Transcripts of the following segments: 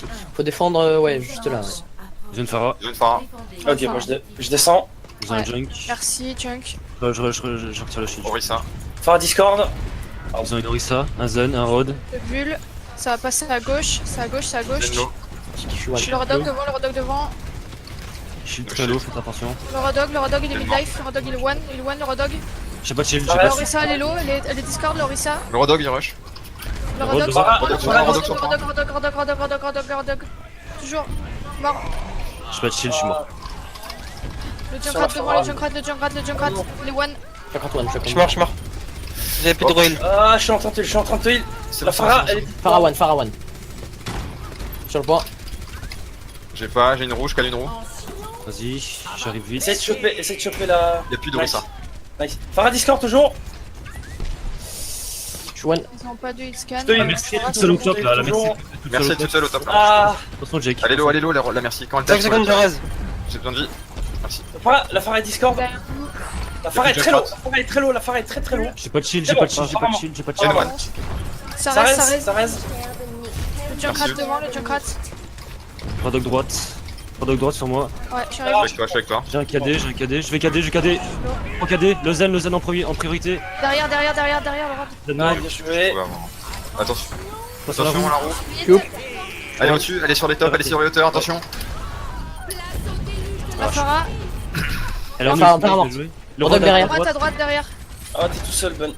morte. Faut défendre, ouais, juste là. Ouais. Ils ont une Pharah, Ils ont une Pharah. Ok, moi je descends. ils ont un Ouais. Junk. Merci, Junk. Je retire le shield. Orisa. Phare Discord. Ils ont une Orisa, un Zen, un Rod. Le bulle. Ça va passer à gauche, c'est à gauche, c'est à gauche. Zenlo. Je suis one. Le Rodog devant, le Rodog devant. Shield très low, faites attention. Le Rodog il est mid-life, le Rodog il est one, le Rodog. J'ai pas de shield, j'ai Ah, pas de L'Orisa elle est low, elle est discord, l'Orisa. Le Rodog il rush. Le Rodog, Rodog, Rodog, Rodog. Toujours mort. J'ai pas de shield, je suis mort. Le Junkrat devant, le Junkrat, il est one. Je suis one. Je meurs. J'ai plus de heal. Ah, je suis en train de heal. C'est La Phara, elle est. Phara one. Sur le point. J'ai pas, j'ai une roue, je cale une roue. Vas-y, j'arrive vite. Essaye de choper la. Y'a plus d'Orisa. Nice. Phara Discord toujours. Je suis one. Ils ont pas de hit scan. Je te La merci est toute seule au top là, la merci. Toujours. Merci est toute seule au top là. Ah, Attention Jake. Allez low, la merci. Quand elle 5 tape, secondes de raise. j'ai besoin de vie. Merci. la Phara est Discord. La Phara est très low. La Phara est très low. J'ai pas de shield, C'est j'ai pas bon, de shield, j'ai pas de shield, j'ai pas de J'ai shield. une one. Ça Ça reste. reste. Le Junkrat Merci. devant, le Junkrat. Rodog droite. Rodog droite sur moi. Ouais, je suis Je arrivé. suis avec toi. J'ai un KD, je vais KD. En KD, le Zen en priorité. Derrière, le Rod. Zen Ah, mort. bien joué. Attention. Passe à la Attention roue. la roue. Coupe. Elle est au-dessus, elle est sur les tops, elle est sur les hauteurs, attention. La Phara. Elle est en Phara, ulti, Phara bien mort. joué. Le Rodog Rodog derrière. À droite, derrière. Ah, t'es tout seul, Ben.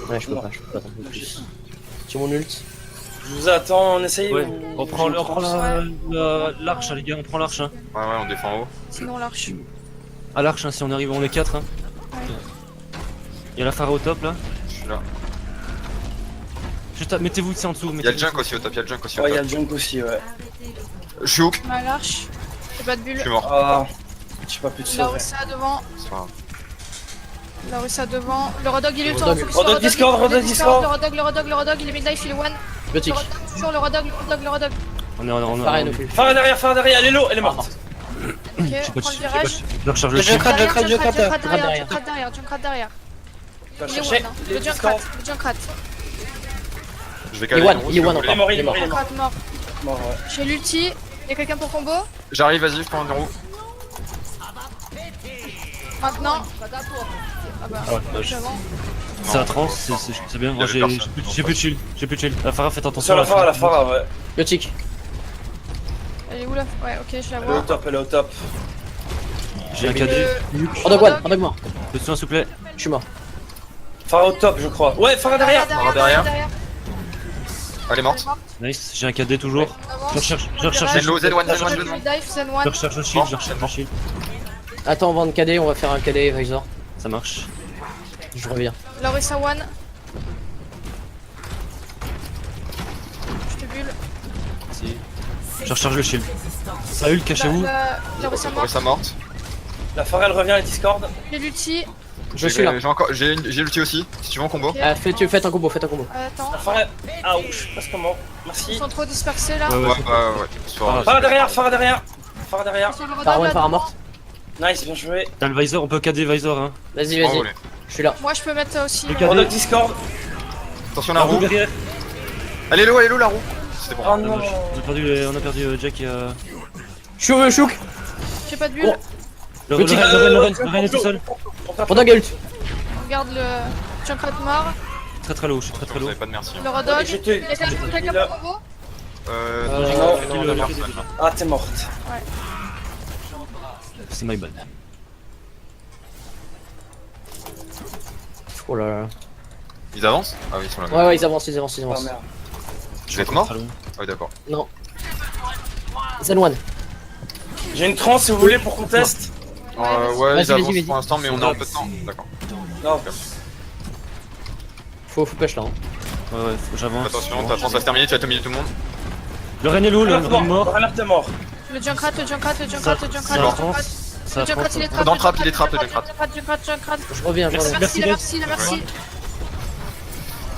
Ouais, je peux pas attendre plus. J'ai mon ult. Je vous attends, on essaye. Ouais, ou- on prend l'arche, les gars, on prend l'arche. Hein. Ouais, on défend haut. Sinon, l'arche. À l'arche, hein, si on arrive, on est 4. Hein. Il y a la Pharah au top là. Je suis là. Juste mettez-vous ici en dessous. Y'a le junk aussi au top, Ouais, y'a le junk aussi, ouais. Je suis hook, On a l'arche. J'ai pas de je bulle. suis mort. Ah, j'ai pas pu te La sauver. Orisa devant. C'est pas grave. La Orisa devant. Le Rodog il est le temps. Rodog. Focus sur Rodog Discord, Rodog Discord. Le Rodog il est midlife, il est one. Biotique. Le Rodog, toujours le Rodog. On est Phara no plus. Phara derrière, elle est low, elle est morte. Ok, J'ai pas de prends le shield, virage. je recharge le Le shield. Junkrat. Junkrat derrière. derrière. Je vais Il est chercher. one. Le Junkrat. Je vais Il est caler one, une roue, il si est vous one voulez. Il est mort, il est mort. Junkrat mort. Mort, ouais. J'ai l'ulti. Y'a quelqu'un pour combo? J'arrive, vas-y, je prends une roue. Maintenant. Ah bah, j'avance. C'est la trans, c'est bien. Moi Il y avait j'ai plus de shield. La Phara, faites attention. Sur la Phara, ouais. Biotique. Elle est où là? Ouais, ok, je la Elle est au vois. top, elle est au top. J'ai un KD. Rodog one, Rodog mort. Le soin s'il vous plaît. Je suis mort. Phara au top, je crois. Ouais, Phara derrière. derrière. Elle est morte. Nice, j'ai un KD toujours. Je recherche Zenlo, Zen1, Zen Zen1. Je recherche le shield, Attends, on va en KD, on va faire un KD Visor. Ça marche. Je reviens. L'Orisa one. Je te bulle. Si. Je recharge le shield. Ça ult, cachez-vous. L'Orisa mort. Orisa morte. La Phara, elle revient, elle Discord. J'ai l'ulti. Je suis là. J'ai encore, j'ai l'ulti aussi, si tu veux en combo. Faites un combo, Attends. La Phara, ah ouf, je sais pas comment. Merci. Ils sont trop dispersés là. Ouais, Ouais. C'est pas grave. Phara derrière. Phara derrière. Sur le Phara Rodog one, là. Phara morte. Nice, bien joué. T'as le Visor, on peut KD Visor hein. Vas-y, Oh, vas-y. allez. Je suis là. Moi je peux mettre aussi. Le là. cadre. Rodog Discord. Attention la roue. derrière. Elle est low la roue. C'était bon. Oh non. On a perdu Jack et Chouk. J'ai pas de bulle. Le Petit- Ren est tout seul. Rodog ult. On regarde le Junkrat mort. Très low, je suis très Vous low. avez pas de merci. Le Rodog. Je t'ai- Y'a quelqu'un là. pour combo? Non, le- la personne. Ah, t'es morte. C'est my bad. Oh là là. Ils avancent? Ah oui, ils sont là. Ouais, ils avancent. Oh merde. Je vais être mort? Très low. Ah oui, d'accord. Non. Zen one. J'ai une transe si vous voulez pour qu'on teste. Ouais, Vas-y, ils avancent vas-y. pour l'instant, mais on a un peu de temps. D'accord. Non. Faut push là. Hein. Ouais, faut que j'avance. Attention, ta France va se terminer, tu vas dominer tout le monde. Le Ren est low, le Ren est mort. Renard, t'es mort. Le Junkrat. Ça Le avance. Junkrat Ça il est avance. trap. Dans le trap, il est trap, le Junkrat. Junkrat. Je reviens. Merci.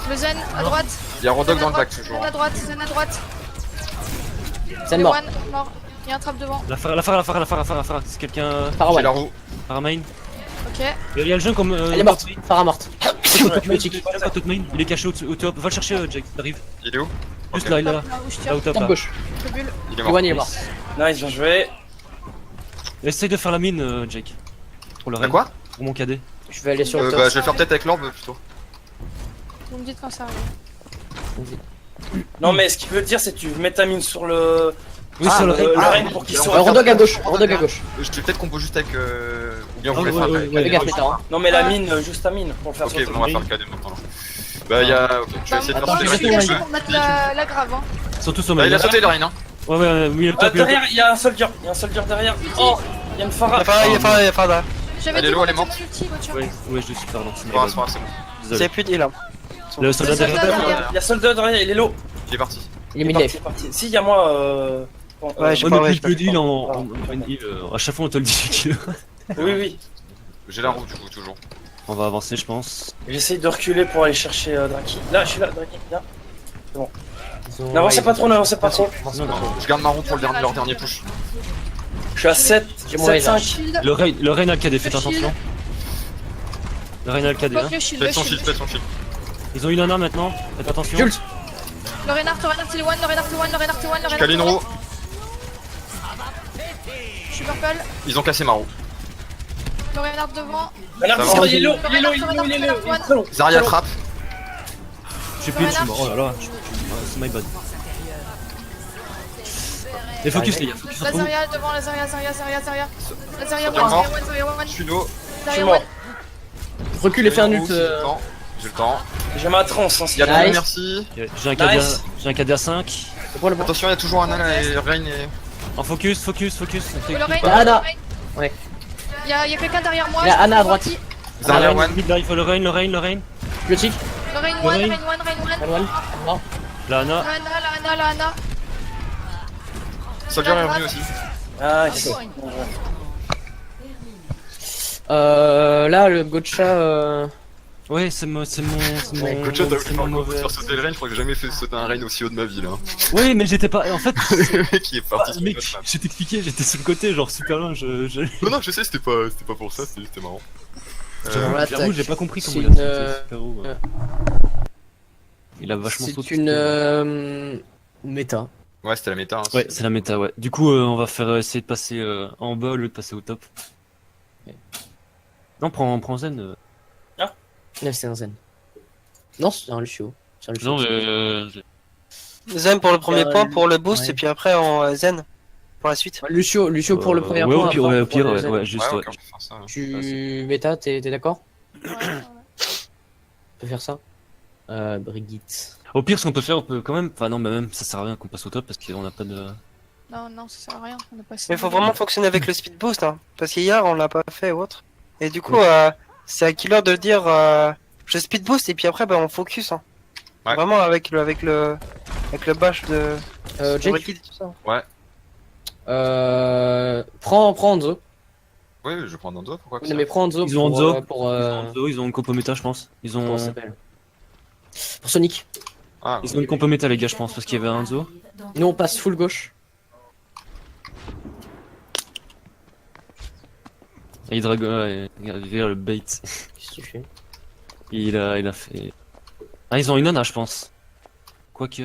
Le Zen à droite. Il y a Rodog dans le back Zen toujours. à droite. Zen Le mort. one, mort. Il y a un trap devant. La Phara. C'est quelqu'un. Phara J'ai la one. roue. Phara main. Ok. Il y a le jeune comme. Elle est morte. Phara morte. Biotique. Top main. Il est caché au top. Va le chercher, Jack. Il arrive. Il est où? Juste là, il est là. Là où je Là tire. où top Top là. gauche. Le bulle. Il est mort. Iwan il est mort. Nice, bien joué. Essaye de faire la mine, Jake. Pour le T'as raid. quoi Pour mon KD. Je vais aller sur le top. Bah, je vais le faire peut-être avec l'orbe plutôt. Vous me dites quand ça arrive. Non, mais ce qu'il veut dire, c'est que tu mets ta mine sur le. Oui, Ah, sur le ouais, raid. le ah, raid pour qu'il on se va Rodog à gauche, Rodog à gauche. Je dis peut-être qu'on peut juste avec. Ou bien Ah, vous voulez ouais, faire ouais, avec. ouais. Fais gaffe, Méta. Hein. Non, mais la mine, juste ta mine pour le faire Ok, sauter. bon, on va faire le KD maintenant. Bah, y'a. Ok, je vais essayer de Attends, faire Je je sauter suis le caché raid. pour mettre la grave. Hein. Surtout sur Bah, ma il a sauté le raid, hein. Ouais, ouais, oui, le Ah, top. le top. derrière, il y a un soldier. Il y a un soldier derrière. Oh, il y a une Farah. Il y a Farah. J'avais Elle est dit low, qu'on elle est mettait morte. mon ulti, Gauthier. Ouais, ouais, je suis pardon. C'est pas grave, c'est bon. Il y Désolé. a plus de heal. Hein. Le soldat Le soldat derrière. derrière. Il y a soldier derrière, il est low. Il est parti. Il est Il est mid parti, life. c'est parti. Si, il y a moi. Bon, Ouais, j'ai Ouais, pas mais vrai, plus de deal en Ah. heal. À chaque fois, on te le dit. Oui, oui. J'ai la roue du coup, toujours. On va avancer, je pense. J'essaye de reculer pour aller chercher Draki. Là, je suis là, Draki, viens. Ils ont- N'avancez pas trop, n'avancez pas trop. Non, non. Je garde ma roue pour leur dernier push. Je suis à 7, J'ai mon raid, 5. Shield. Le raid a le KD, faites Le shield. attention. Le raid a le KD, hein. Fuck le shield, Faites le son shield, shield. faites son shield. Ils ont une nana maintenant, faites attention. Jules. Le Reinhardt, il est one, le Reinhardt est one, le Reinhardt est one, le Je Reinhardt cale une est one. roue. Je suis purple. Ils ont cassé ma roue. Le Reinhardt devant. Renard, Ça va. il est low, il est low, il est low, il est low. Il est très low. Zarya trap. Je suis plus, je suis mort. Oh là là, c'est my bad. Et focus, les gars, focus entre vous. Lazaria devant, Lazaria. Lazaria Soldier mort. one, Lazaria one. Je suis low. Je suis Lazaria mort. one. Recule et fais un ult. J'ai le temps. J'ai le temps. J'ai ma transe, hein, Il y a Nice. deux, merci. J'ai un KD, Nice. j'ai un KD à 5. C'est quoi le bon? Attention, il y a toujours Anna et Rain et. En focus. Le Rein, Ah, Anna. le Rein. Ouais. Il y a quelqu'un derrière moi. Il y a je Anna peux à droite. voir qui. Zarya one. Mid là, il faut le rain. Le tic. Le Rein Le one, Rein. Rein one. Non. La Anna. La Anna. Soldier est revenu aussi. Ah, il Là, le Gotcha. Ouais, c'est mon. Coach, t'as C'est mon mauvais. faire sauter le Rain, je crois que j'ai jamais fait sauter un Rain aussi haut de ma vie là. Oui, mais j'étais pas. En fait, Le mec il est parti sur une mec, autre map. je t'expliquais, j'étais sur le côté, genre super loin. Non, non, je sais, c'était pas pour ça, c'était marrant. J'avoue, j'ai pas compris comment C'est il a une, sauté super haut. Ouais. Il a vachement C'est sauté. une méta. Ouais, c'était la méta. Hein, Ouais, c'est la méta, ouais. Du coup, on va faire essayer de passer en bas au lieu de passer au top. Non, prends Zen. Là, c'est un Zen. Non, c'est un Lucio. C'est un Lucio. Non, Zen pour le premier point, pour le boost, Ouais. et puis après en Zen pour la suite. Lucio pour le premier ouais, point. au pire, après, ouais, au pire, pour le ouais, Zen. ouais, juste, Ouais, ouais. ok, on peut faire ça. Ouais. Tu méta, t'es d'accord? Ouais. On peut faire ça? Brigitte. Au pire, ce qu'on peut faire, on peut quand même. Enfin, non, mais même, ça sert à rien qu'on passe au top parce qu'on a pas de. Non, ça sert à rien. On a passé. Mais il faut vraiment fonctionner avec le speed boost, hein, parce qu'hier on l'a pas fait ou autre. Et du coup, c'est à killer de dire je speed boost et puis après on focus. Hein. Ouais. Vraiment avec le bash de Jake, Brigitte et tout ça. prends Hanzo. Ouais, je vais prendre un doigt, pourquoi que Non, ça mais prends Hanzo Ils ont pour, Hanzo. pour, Ils ont une compo méta, je pense. Ils comment ont. ça s'appelle? Pour Sonic. Ah, Ils ont une compo méta, les gars, je pense, parce qu'il y avait un Hanzo. Nous, on passe full gauche. Et Dragon, le bait. Qu'est-ce qu'il fait? Il a fait. Ah, ils ont une nana, je pense. Quoique.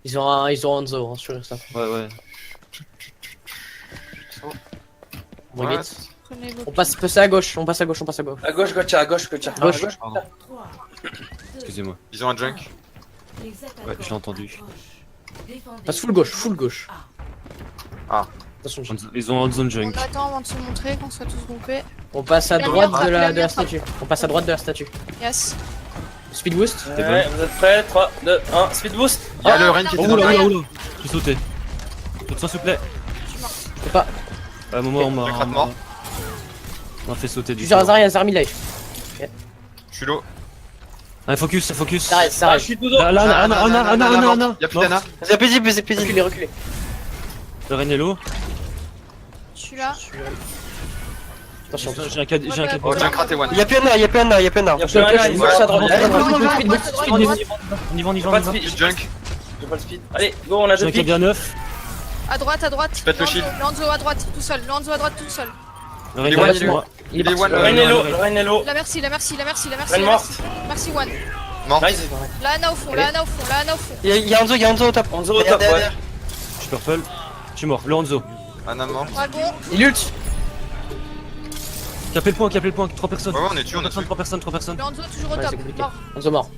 Ils ont Hanzo, hein, sûr et ça. Ouais. Brigitte. Prenez le. On passe à gauche, on passe à gauche. À gauche, Gotcha, à gauche, Gotcha. Gauche. Pardon. Excusez-moi. Ils ont un junk. Ouais, je l'ai entendu. On passe full gauche. Ah. Attention, Ils ont Hanzo junk. On attend avant de se montrer, qu'on soit tous groupés. on passe à Il a droite mis un de la frappe. statue. On passe à droite de la statue. Yes. Speed boost. Ouais, vous êtes prêts? 3, 2, 1, speed boost. Il y a le Rain qui était Oh dans là le là Rain. là. J'ai sauté. S'il vous plaît. Je peux pas. À un moment, on m'a. Le crabe mort. On a fait sauter du Tu gères coup. Zarya, Zarmi life. Je suis low. Allez, focus. Ça Ah, arrête. je suis tout dos. Là, Anna. Y'a plus d'Anna. C'est paisible, c'est paisible. Reculez. Le Renello. Je suis là. Attention. J'ai un KD. Oh, junk raté one. Il y a plus Anna, il y a plus Anna, il y a plus Anna. Il y a Sur le plus clash, un ils là, marchent à droite. Ouais, Speed boost, speed boost. On y va. J'ai pas de speed. Speed junk. J'ai pas le speed. Allez, go, on a J'ai deux un KD pics. à 9. À droite. Pète le shield. Lanzo à droite, tout seul. Lanzo à droite, tout seul. Le Il est Renello, one, c'est moi. Il est Il est parti. one. Le Rain est low, le Rain est low. La merci. Rain morte. Merci, one. Mort. Nice. La Ana au fond, la Ana au fond, la Ana au fond. Il y a Hanzo au top. Hanzo au top, Derrière, ouais. derrière. Je suis purple. Je suis mort. Le Hanzo. Anna mort. Dragon. Il ult. Capez le point. 3 personnes. Ouais, ouais, on est dessus, on est dessus. 3 personnes. Le Hanzo toujours au Ouais, top. c'est compliqué. Mort. Hanzo mort.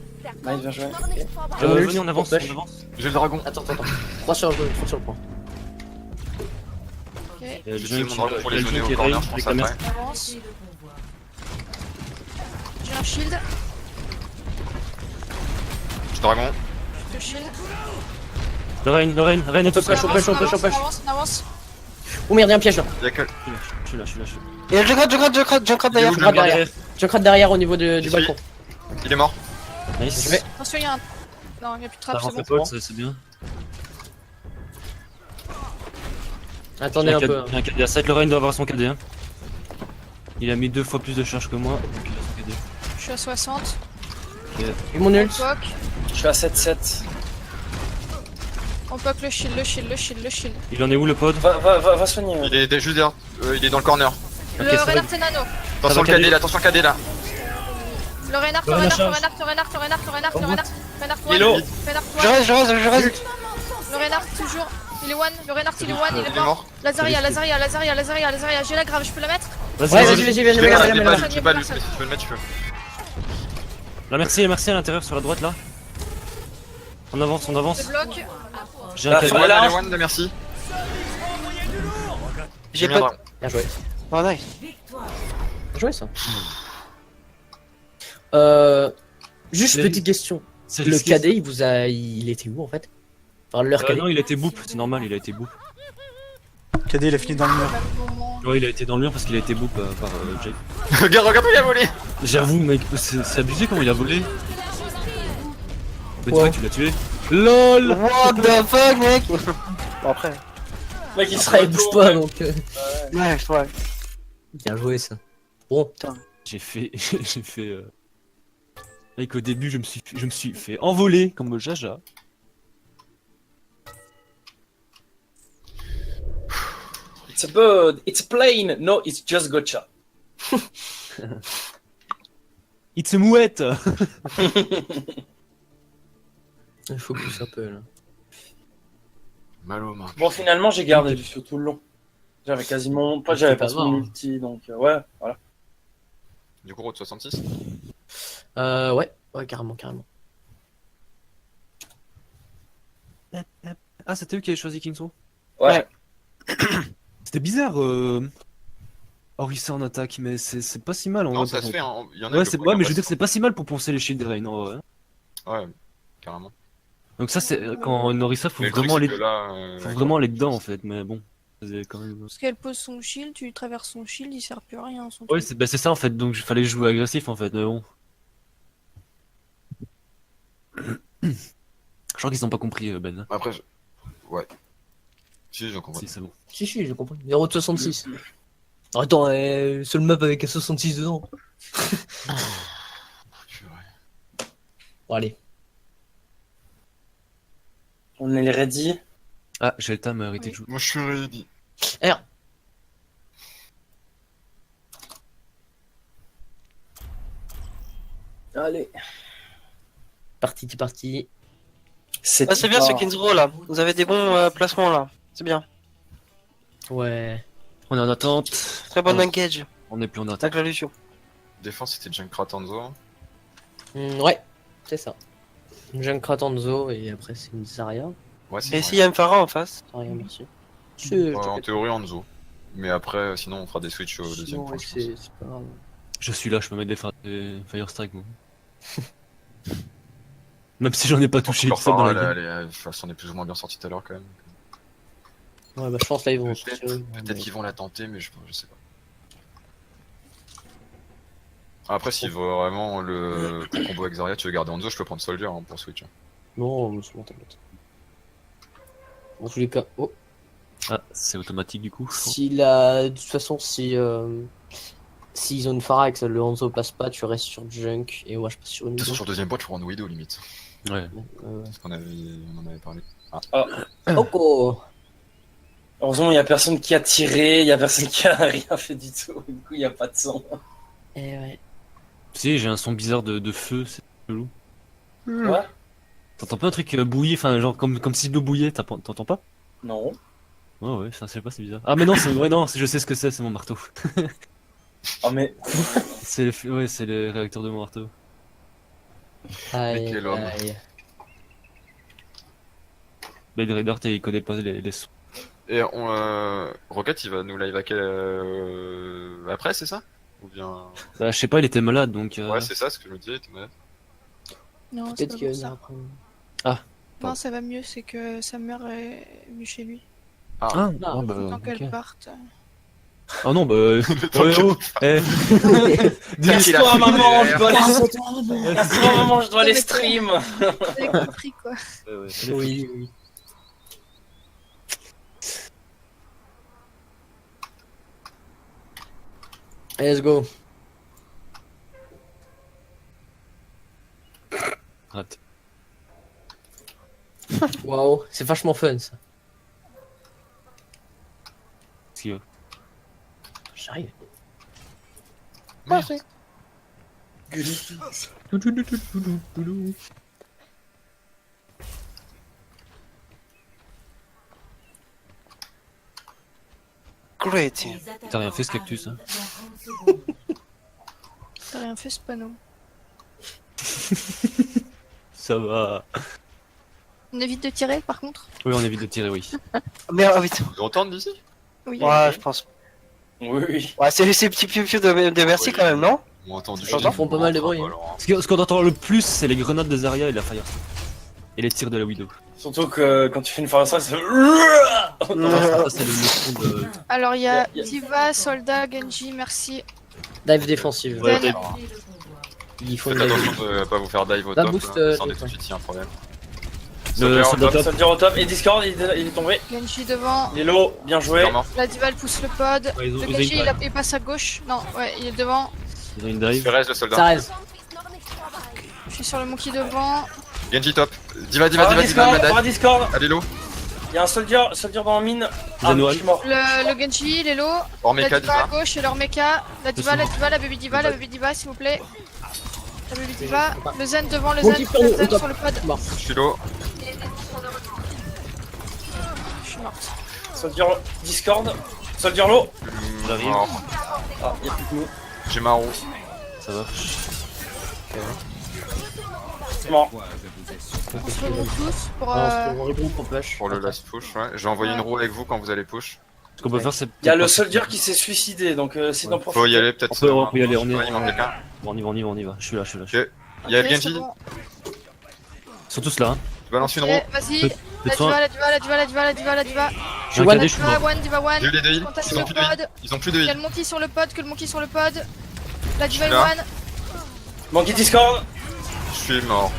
Nice, bien joué. Venez, on avance. Push. J'ai le dragon. Attends. 3 sur le point. Ok, Le J'ai mon dragon pour les zoner au corner, je pense après. on avance. J'ai un shield. J'ai dragon. Je te shield. Le Rein est tout près. Push, push, push, push. On avance. Oh merde, y'a un piège là. Y'a que. Je suis là. Il y a Junkrat derrière. Il est où, Junkrat derrière. Junkrat derrière au niveau du Ici. balcon. Il est mort. Nice. Je vais. Attention, il y a un. Non, il n'y a plus de trappe, Ça c'est rentre bon. pas, c'est bien. Attendez un peu. Il y a un KD à 7. Le Rein doit avoir son KD. Hein. Il a mis 2 fois plus de charge que moi. Donc il a son KD. Je suis à 60. Et mon ult. On poke. Je suis à 7-7. On poke le shield. Il en est où le pod? Va soigner. Il est juste derrière. Il est dans le corner. Ok, Le ça va. Reinhardt et Nano. Attention le KD. KD là, attention le KD là. Le Reinhardt. Hello. Je reste. Le Reinhardt toujours. Il est one. Le Reinhardt il est one, il est Il est mort. mort. Lazaria. J'ai la grave, je peux la mettre? Vas-y, Ouais, vas-y. vas-y, Je l'ai pas, je l'ai pas, personne, je peux pas lui, mais si tu peux le mettre, tu peux. Là, merci à l'intérieur sur la droite là. On avance. Je bloque. J'ai un KD. Voilà. Allez, One, là, merci. J'ai bien pas. dragon. Bien joué. Oh nice. Bien joué ça. Juste C'est- petite question. C'est Le risqué. KD, il était où en fait? Enfin, leur KD. Non, il a été boop, c'est normal, il a été boop. KD il a fini dans le mur. Ouais, il a été dans le mur parce qu'il a été boop par Jake. Regarde, il a volé. J'avoue, mec, c'est abusé comment il a volé. Mais Ouais. toi, tu l'as tué. LOL. What the fuck, mec. Bon, après. Mec, il Après, il bouge pas donc. Ouais. Bien joué ça. Bon. J'ai fait. Mec, au début, je me suis fait envoler comme Jaja. It's a bird. It's a plane. No, it's just gotcha. It's a mouette. Il faut pousser un peu là. Mal aux mains. Bon, finalement, j'ai gardé sur tout le long. J'avais quasiment pas, j'avais pas pas son mort, hein. multi, donc ouais, voilà. Du coup, route 66. Ouais, carrément. Ah, c'était eux qui avaient choisi Kingso. Ouais. C'était bizarre. Orisa en attaque, mais c'est pas si mal en Non, vrai, ça par se fait, contre. hein. Il y en a Ouais, qui c'est le ouais, mais je veux prennent dire que c'est pas si mal pour poncer les shields de Rain. Ouais. Ouais, carrément. Donc ça, c'est quand Orisa, faut Mais le truc, vraiment c'est aller, que là, faut vraiment aller dedans en fait. Mais bon, c'est quand même. Parce qu'elle pose son shield, tu traverses son shield, il sert plus à rien. Son Ouais, truc. c'est ça en fait. Donc il fallait jouer agressif en fait. Mais bon. Je crois qu'ils ont pas compris Ben. Après, ouais. Si, j'en comprends. Si, c'est bon. Si, j'ai compris. 0,66. Attends, seul map avec un 66 dedans. Bon, allez. On est ready. Ah, j'ai le temps à arrêter de jouer. Moi, je suis ready. R. Allez. Parti. C'est Ah, c'est bien ce Kinzro là. Vous avez des bons placements là. C'est bien. Ouais. On est en attente. Très bon Ouais. engage. On est plus en attente. Avec la Lucio. Défense, c'était Junkrat Hanzo. Ouais, c'est ça. Junkrat Hanzo et après c'est une Zarya. Ouais, c'est Et vrai. s'il y a Mphara en face. Zarya, merci. En théorie, Hanzo. Mais après, sinon, on fera des switches au deuxième Sinon, point. ouais, je pense. c'est pas grave. Je suis là, je peux mettre des Fire Strike moi. Même si j'en ai pas touché Leur tout ça dans la Phara, game. elle s'en est plus ou moins bien sorti tout à l'heure quand même. Ouais, bah je pense là ils vont Peut-être sortir. peut-être qu'ils vont la tenter, mais je sais pas. Après, s'il veut vraiment le combo avec Zarya, tu veux garder Hanzo, je peux prendre Soldier hein, pour switch. Non, c'est bon, t'inquiète. En tous les cas, oh. Ah, c'est automatique du coup. je crois. Si la... De toute façon, si s'ils ont une Pharah et que le Hanzo passe pas, tu restes sur Junk et ouais, je passe sur une De toute façon, Widow. sur le deuxième point, tu prends une Widow limite. Ouais. Parce qu'on on en avait parlé. Oh. Heureusement, il y a personne qui a tiré, il y a personne qui a rien fait du tout. Du coup, il y a pas de sang. Eh ouais. Si, j'ai un son bizarre de feu, c'est chelou. Ouais. T'entends pas un truc bouilli, enfin genre comme si de l'eau bouillait, t'entends pas? Non. Ouais, ça, je sais pas, c'est bizarre. Ah mais non, c'est vrai, non, je sais ce que c'est mon marteau. Oh mais. C'est le réacteur de mon marteau. Aïe, quel homme. aïe. Blade Raider, il connaît pas les sons. Et Rocket, il va nous live à quel... après, c'est ça? Ou bien... Bah, je sais pas, il était malade donc. Ouais, c'est ça ce que je me disais, il était malade. Non, c'est Peut-être pas qu'il bon, va ça. venir après. Non, ça va mieux, c'est que sa mère est venue chez lui. Ah, Ah, Tant qu'elle parte. Ah non, bah. Tant ouais, que- oh, eh. Casse-toi, maman, je dois les. Ouais, Casse-toi, maman, je dois les stream. Vous avez compris, quoi. ouais. Oui, oui. Allez, let's go. Rate. Waouh, c'est vachement fun ça. Ce qu'il veut. J'arrive. Parfait. Great. T'as rien fait ce cactus, hein? T'as rien fait, ce panneau. Ça va. On évite de tirer, par contre. Oui, on évite de tirer, oui. Merde, ah, vite. Vous entendez d'ici? Oui. Ouais, je pense. Oui, oui. Ouais, c'est petit piou de merci quand même, non? On a entendu. Ils font pas mal de bruit, hein. Ce qu'on entend le plus, c'est les grenades de Zarya et la Fire. Et les tirs de la Widow. Surtout que quand tu fais une Fire Strike, ça fait. Ça, c'est le son de. Alors, il y a Y a- Diva, Soldat, Genji, merci. Dive défensive. Ouais, Zen. Il faut Faites une dive. attention de pas vous faire dive au La top. boost, Là. Descendez c'est tout de suite s'il y a un problème. Le Soldier soldat au top. top. Soldier au top. Et Discord, il est tombé. Genji devant. Il est low, bien joué. Clairement. La Diva, elle pousse le pod. Ouais, ils ont- Le ils ont Genji, une- il passe à gauche. Non, ouais, il est devant. Ils ont une dive. Perez, le soldat. Ça reste. Je suis sur le monkey devant. Genji top. Diva, Par Discord, Madai. par Discord. Allez, low. Il y a un soldier dans la mine. Ah, Zen je one. suis mort. Le Genji, il est low. Hors La méca, Diva à Diva. gauche et leur mecha. La Diva, la baby Diva, la baby Diva, s'il vous plaît. La baby Diva. Le Zen devant, le Monkey Zen, sur le- le Zen au top. sur le pod. Mort. Je suis low. Je suis morte. Soldier Discord. Soldier low. J'arrive. Mort. Ah, il y a plus que nous. J'ai ma roue. Ça va. C'est mort. On se regroupe tous pour. On regroupe au push. Pour le last push, ouais. J'ai envoyé une roue avec vous quand vous allez push. Ce qu'on peut faire, c'est. Il y a le soldier qui s'est suicidé, donc c'est d'en profiter. Faut y aller peut-être. On peut y aller, on y Ouais, il manque quelqu'un. Bon, on y va. Je suis là. Ok. Il y a Ok, Genji. c'est bon. Ils sont tous là. Hein. Tu balances une Ok, roue. vas-y. Peu La de soin. Diva, la Diva, la Diva, la Diva, la Diva, la Diva. J'ai un one, cadet, je suis Diva mort. one, Diva one. J'ai eu les deux heals. Contact Ils ont le plus de heal. pod. Ils ont plus de Il y a heal. le monkey sur le pod, que le monkey sur le pod. La Diva suis est là. one. Monkey Discord. Je suis mort.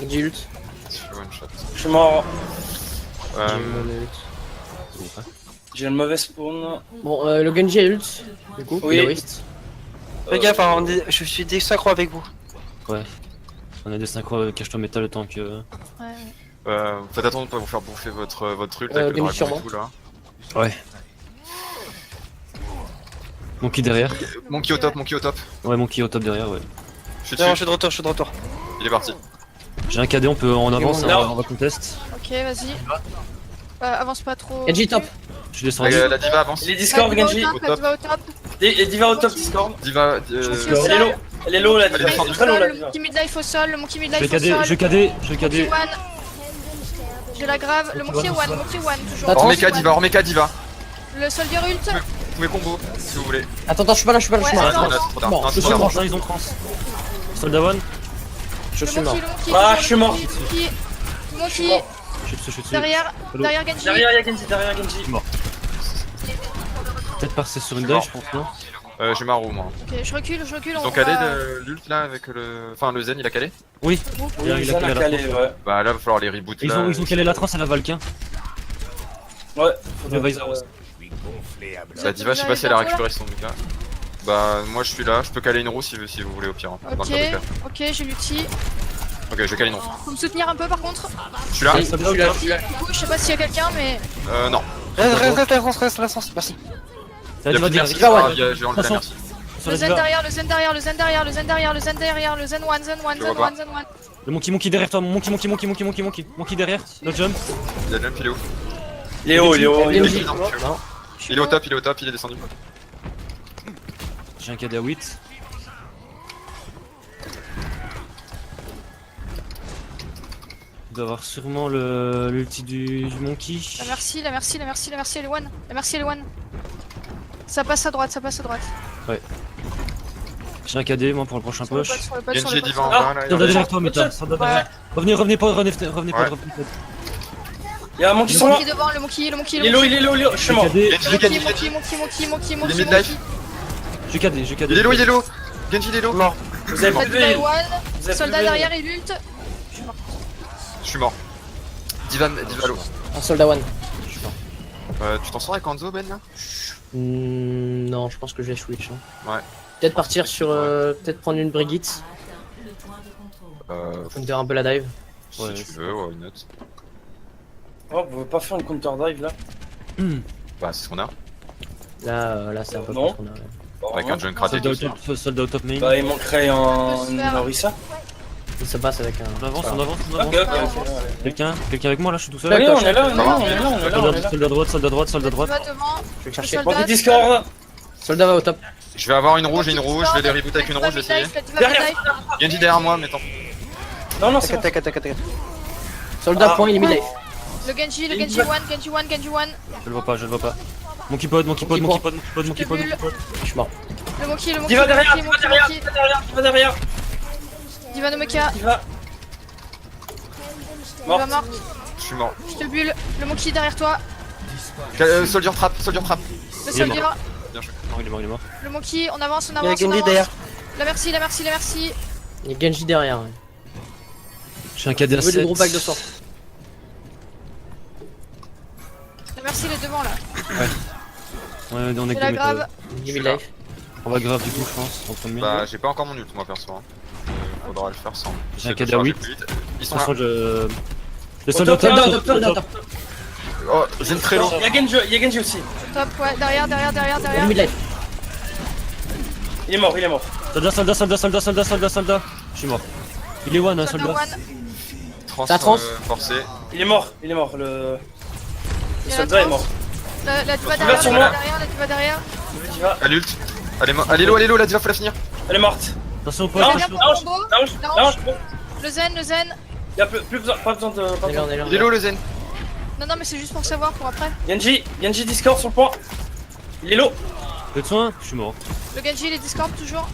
Genji ult. Je suis one shot. Je suis mort. J'ai le mauvais spawn. Bon, le Genji est ult. Du coup, Oui. il est waste. Fais gaffe, hein, je suis désynchro avec vous. Ouais. On a des synchros cache-toi métal le temps que. Ouais. Faites attention de pas vous faire bouffer votre ult avec le Genji sur dragon et moi. tout là. Ouais. Monkey derrière. Monkey au top, Monkey au top. Ouais, Monkey au top derrière, ouais. Je suis Non, je dessus. suis de retour. Il est parti. J'ai un cadet, on peut en avance, bon, hein, non. on va contest. Ok, vas-y. Avance pas trop. Genji top. Je suis descendu. La diva avance. Il est Discord, La Diva Genji. au top, la Diva au top. Et Diva au top, Discord. Diva. Discord. Elle est low. Elle est low, la Elle est Diva. descendue. Très low, la Le Diva. monkey midlife au sol, le monkey Je midlife vais au cadet, sol. je cadet. Monkey one. Je la grave. Le monkey one, toujours. Attends, Hors Monkey méca one. diva, hors méca diva. Le soldier ult. Vous pouvez combo si vous voulez. Attends, je suis pas là, je suis pas là, je suis Ouais, mort. attends. là, c'est trop tard. Bon, Non, je c'est suis trop mort. tard. Ils ont trans. Soldat one. Je suis mort. Le monkey, Ah, toujours je suis le mort. monkey. Le Je suis monkey. mort. Je suis dessus. Derrière Hello. Genji. Derrière, il y a Genji. Derrière, Genji. Peut-être passer sur une dive, je pense, non? J'ai ma roue moi. Ok, je recule. Ils on ont calé va- l'ult là avec le. Enfin le zen il a calé. Oui. Oui, Il a ça calé l'a la calé, ouais. Bah là va falloir les reboot Ils là. ont calé la trans à la Valkyrie. Ouais. Le Visor aussi. La diva je sais pas si elle a récupéré son mecha. Bah moi je suis là, je peux caler une roue si vous voulez au pire. Hein, dans le Ok, pire des cas. ok, j'ai l'ulti. Ok je vais caler une roue. Faut me soutenir un peu par contre. Je suis là. Je suis là, je suis là. Du coup, je sais pas s'il y a quelqu'un, mais. Non. Reste, merci. Il y a plus de merci. Diva one. J'ai enlevé la merci. Sur Le la zen diva. derrière, le zen derrière, le zen derrière, le zen derrière, le zen derrière, le zen one, zen one, Je zen vois one, zen one. Le monkey derrière toi, monkey derrière, no jump. Il a jump, il est où? Il est haut, il est haut. Il est haut. MJ. Non, Non. il est au top, il est descendu. J'ai un KD à 8. Il doit avoir sûrement l'ulti du monkey. La merci, elle est one. Elle est one. Ça passe à droite. J'ai un KD moi pour le prochain Sur le push. pod, sur le pod, sur Genji le est pod. divan en Ah, bas là. Soldat derrière toi, Meta. Soldat derrière. Revenez pod. Il y a un monkey Le sur moi. monkey devant, le monkey. Il est low, il est low, il est low. Je suis mort. Monkey. Il est mid-life. J'ai KD. Il est low. Genji il est low. Mort. Vous avez La plus de diva est vie. one. Vous avez Soldat plus de vie. derrière, il ult. Je suis mort. Diva low. Un soldat one. Tu t'en sors avec Hanzo Ben là? Non, je pense que je vais switch. Hein. Ouais. Peut-être partir sur. Peut-être prendre une Brigitte. Faire un peu la dive. Si tu veux, why not? Oh, vous pouvez pas faire une counter dive là? Bah c'est ce qu'on a. Là c'est un peu Non. plus qu'on a. Ouais. Avec un Junkrat et tout. Soldat au top main. Bah, il manquerait On peut se faire- un Orisa. Il se passe avec un. On avance. Ok, ok. Quelqu'un avec moi là, je suis tout seul. Oui, on est là, Soldat droite. La diva devant. Je vais Le chercher. soldat. Monkey Discord. Soldat va au top. Je vais avoir une rouge et une rouge, je vais les reboot avec une rouge, je vais essayer. La diva Derrière. midlife. Genji derrière moi, mais tant. Non, c'est bon. T'inquiète. Soldat Ah. point, il est mid-life. Le Genji one. Je le vois pas. Monkey pod. bulle. Je suis mort. Le monkey. Diva derrière, Monkey. Diva derrière. Diva no mecha. Diva. Diva Mort. mort. Je suis mort. Je te bulle. Le monkey derrière toi. Soldier trap. Le Il est soldier. Bien joué. Il est mort. Le monkey. On avance. Il y a Genji derrière. La merci. Il y a Genji derrière. Ouais. J'ai un KD à Je veux 7. des gros packs de sort. La merci, il est devant là. Ouais, on est C'est la que grave. Il est mid-life. On va grave du coup, je pense, en premier. Bah j'ai pas encore mon ult moi perso. Hein. Faudra le faire sans. J'ai un J'essaie de KD à charger 8. plus vite. Ils De sont toute façon, là. Le Au soldat au top, top. Soldat au top. Oh, j'ai une très low. Il y a Genji aussi. Top, ouais. Derrière. Il est mid-life. Il est mort. Soldat. Je suis mort. Il est one, un Soldat soldat. one. Ça trans. Forcé. Il est mort. Le Il y a la soldat est trans. mort. La diva Diva sur moi. derrière. Diva. Elle ult. Elle est low, la diva, faut la finir. Elle est morte. Attention au Non, poste. Derrière pour combo. Non, Le zen. il y a plus besoin, pas besoin de. On est là, on est là. Il est low le Zen. Non, mais c'est juste pour savoir pour après. Genji Discord sur le point. Il est low. Fais de soin. Je suis mort. Le Genji, il est Discord toujours.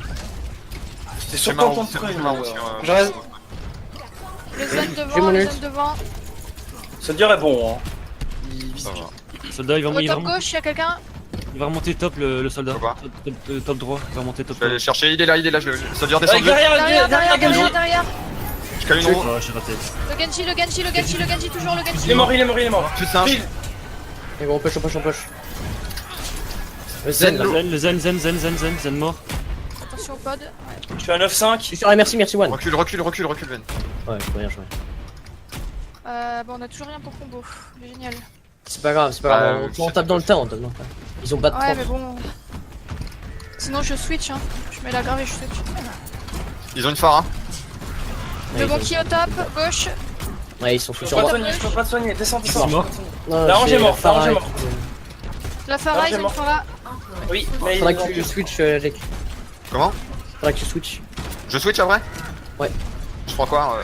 C'est C'est sur marrant, ton c'est truc. marrant. Je reste. Le zen J'ai devant, mon le ult. zen devant. Soldier est bon. Hein. Il Ça va. Soldat, il Au top gauche, il y a quelqu'un. remonter top le soldat. Faut pas. Top droit, il va remonter top. Je vais aller le chercher, il est là, je Soldier Ouais, descendu. Derrière. Je cale une roue. Oh, j'ai raté. Le Genji, toujours le Genji. est mort. Plus de singe. Et bon, on push. Le Zen là. Le zen mort. Attention au pod. Ouais. Je suis à 9-5. Je suis sur la merci one. Recule, Ben. Ouais, je peux rien jouer. Bon, on a toujours rien pour combo. Génial. C'est pas grave. On tape dans le tas. Ils ont pas de Ouais, 30. mais bon. Sinon, je switch. Hein. Je mets la grave et je switch. Ils ont une phare, hein. Le monkey au top, gauche. Ouais, ils sont fous Je sur peux moi. pas te soigner. Descends. Je suis mort. Non, La range c'est est morte, Farah la range est et morte. La Farah, Ah, ils j'ai ont mort. une Farah. Oui, mais Faudra que tu switch, Jake. Comment? Faudra que tu switch. Je switch après? Ouais. Je prends quoi?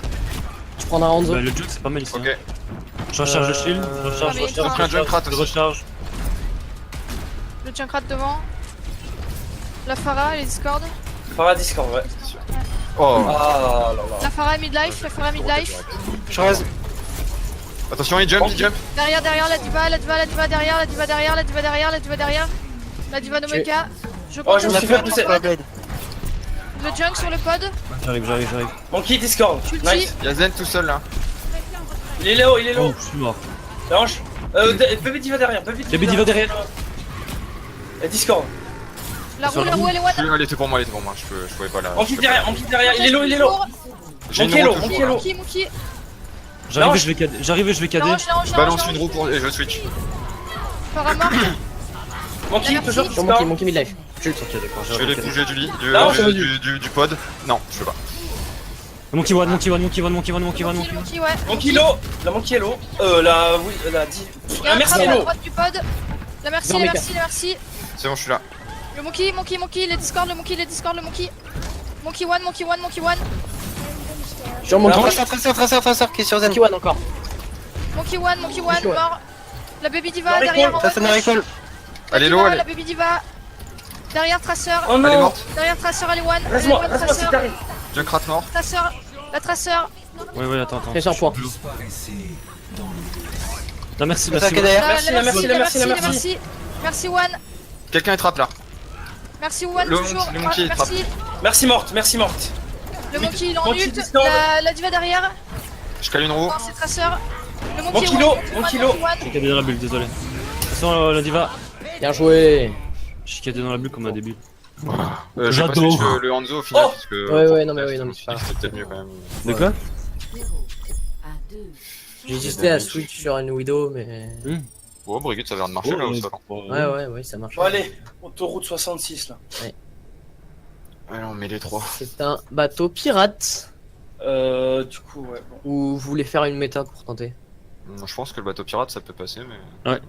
Tu prendras Hanzo. Bah, le jug c'est pas mal ici. Ok. Je recharge le shield. Ah, mais J'ai pris un Junkrat Je aussi. recharge. Le Junkrat devant. La Farah, les Discord. Farah Discord, ouais. Oh. Ah là là. La Farah midlife. Je reste. Attention, il jump. Derrière, la diva derrière. La diva no mecha. Je Oh, prends je me le suis fait pousser. pod. Le junk sur le pod. J'arrive. Monkey Discord. Tu le Nice. Y'a Zen tout seul là. Il est là-haut. Oh, je suis mort. La hanche. Bébé Diva derrière. Bébé Diva derrière. Et Discord. La roue, elle est one. Elle était pour moi, je pouvais pas la. Monkey derrière. Il est low. J'ai Monkey une low, roue Monkey toujours. low. Monkey. J'arrive et je vais cader. Je balance une roue et je switch. Farah mort. Monkey toujours Sur Discord. Monkey midlife. Ok, d'accord. Je vais les bouger du lit, Non, du pod. Non, je peux pas. Monkey one, monkey one, monkey one, monkey one, monkey one, monkey one. Monkey, ouais. Mon kilo. La mon kilo. La 10. Il y a un Merci trap à Hello. droite du pod. La merci, Non, la mais merci, la merci. C'est bon, je suis là. Le monkey, les discord, le monkey, les discord, le monkey. Monkey one, monkey one, monkey one. Sur mon Traceur qui est sur Zen. Monkey One encore. Monkey one, Monkey one. mort. La baby diva Dans les derrière. cols, en Ça haut c'est à dans gauche. l'école. La Allez, diva, l'eau, allez. la baby diva. Derrière traceur. Oh Elle est non. morte. Derrière traceur, elle est one. Elle est Reste-moi, one, reste-moi si traceur. t'arrives. Junkrat mort. Traceur. La traceur. Ouais, attends. Fais sur point. Non, merci, Traceur qui est merci. derrière. Merci, la merci, la merci, la merci. Merci. Merci one. Quelqu'un est trap là. Merci one Le toujours. monkey, le monkey, il Ah, merci. Merci morte, merci morte. Le monkey il est en Monkey ult. discord. La diva derrière. Je cale une roue. Non, c'est traceur. Le Mon monkey kilo, one, mon one, kilo. monkey one. J'ai cadé dans la bulle, désolé. De toute façon, la diva. Bien joué. J'ai cadé dans la bulle comme un début. J'ai pas J'adore. switch le Hanzo au final Oh. parce que. Ouais, non, mais oui, non, mais c'est pas grave. C'était peut-être mieux quand même. De quoi? J'ai hésité à switch sur une Widow, mais. Bon, Brigitte, ça a l'air de marcher là ou ça? Ouais, ça marche. Bon allez, autoroute 66 là. Allez, on met les trois. C'est un bateau pirate. Du coup, ouais. Bon. Ou vous voulez faire une méta pour tenter? Je pense que le bateau pirate ça peut passer, mais. Ouais.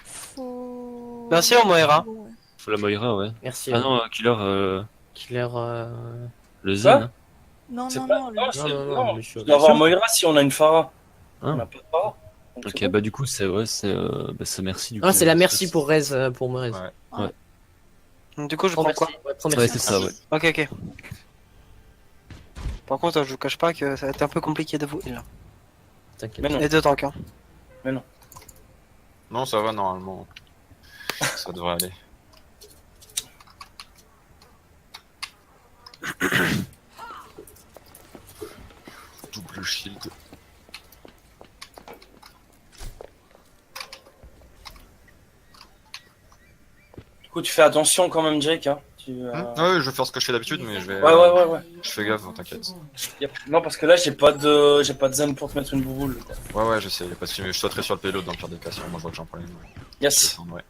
Faut. Merci au Moira. Faut la Moira, ouais. Merci. Ah non, Killer, Killer. le Quoi Zen. hein. Non, C'est non, pas- non. non, le- c'est- Non, monsieur. On doit avoir Moira si on a une Phara. Ah. On n'a pas de Phara. Donc Ok, c'est bon. bah du coup, c'est merci du coup. Ah, c'est la merci pour Rez, pour Morez. Ouais. Du coup, je Prends prends quoi? merci. Ouais, prends Ouais, merci. c'est ça, ouais. Ok. Par contre, je vous cache pas que ça va être un peu compliqué de vous heal. T'inquiète. Mais non. Les deux tanks, hein. Non, ça va normalement. Ça devrait aller. Double shield. Du coup, tu fais attention quand même, Jake. Hein. Ouais, je vais faire ce que je fais d'habitude, mais je vais. Ouais. Je fais gaffe, t'inquiète. Yep. Non, parce que là, j'ai pas de zen pour te mettre une bouboule. quoi. Ouais, je sais, y'a pas de soucis, mais je sauterai sur le payload dans le pire des cas, si moi je vois que j'ai un problème. Yes. Ouais.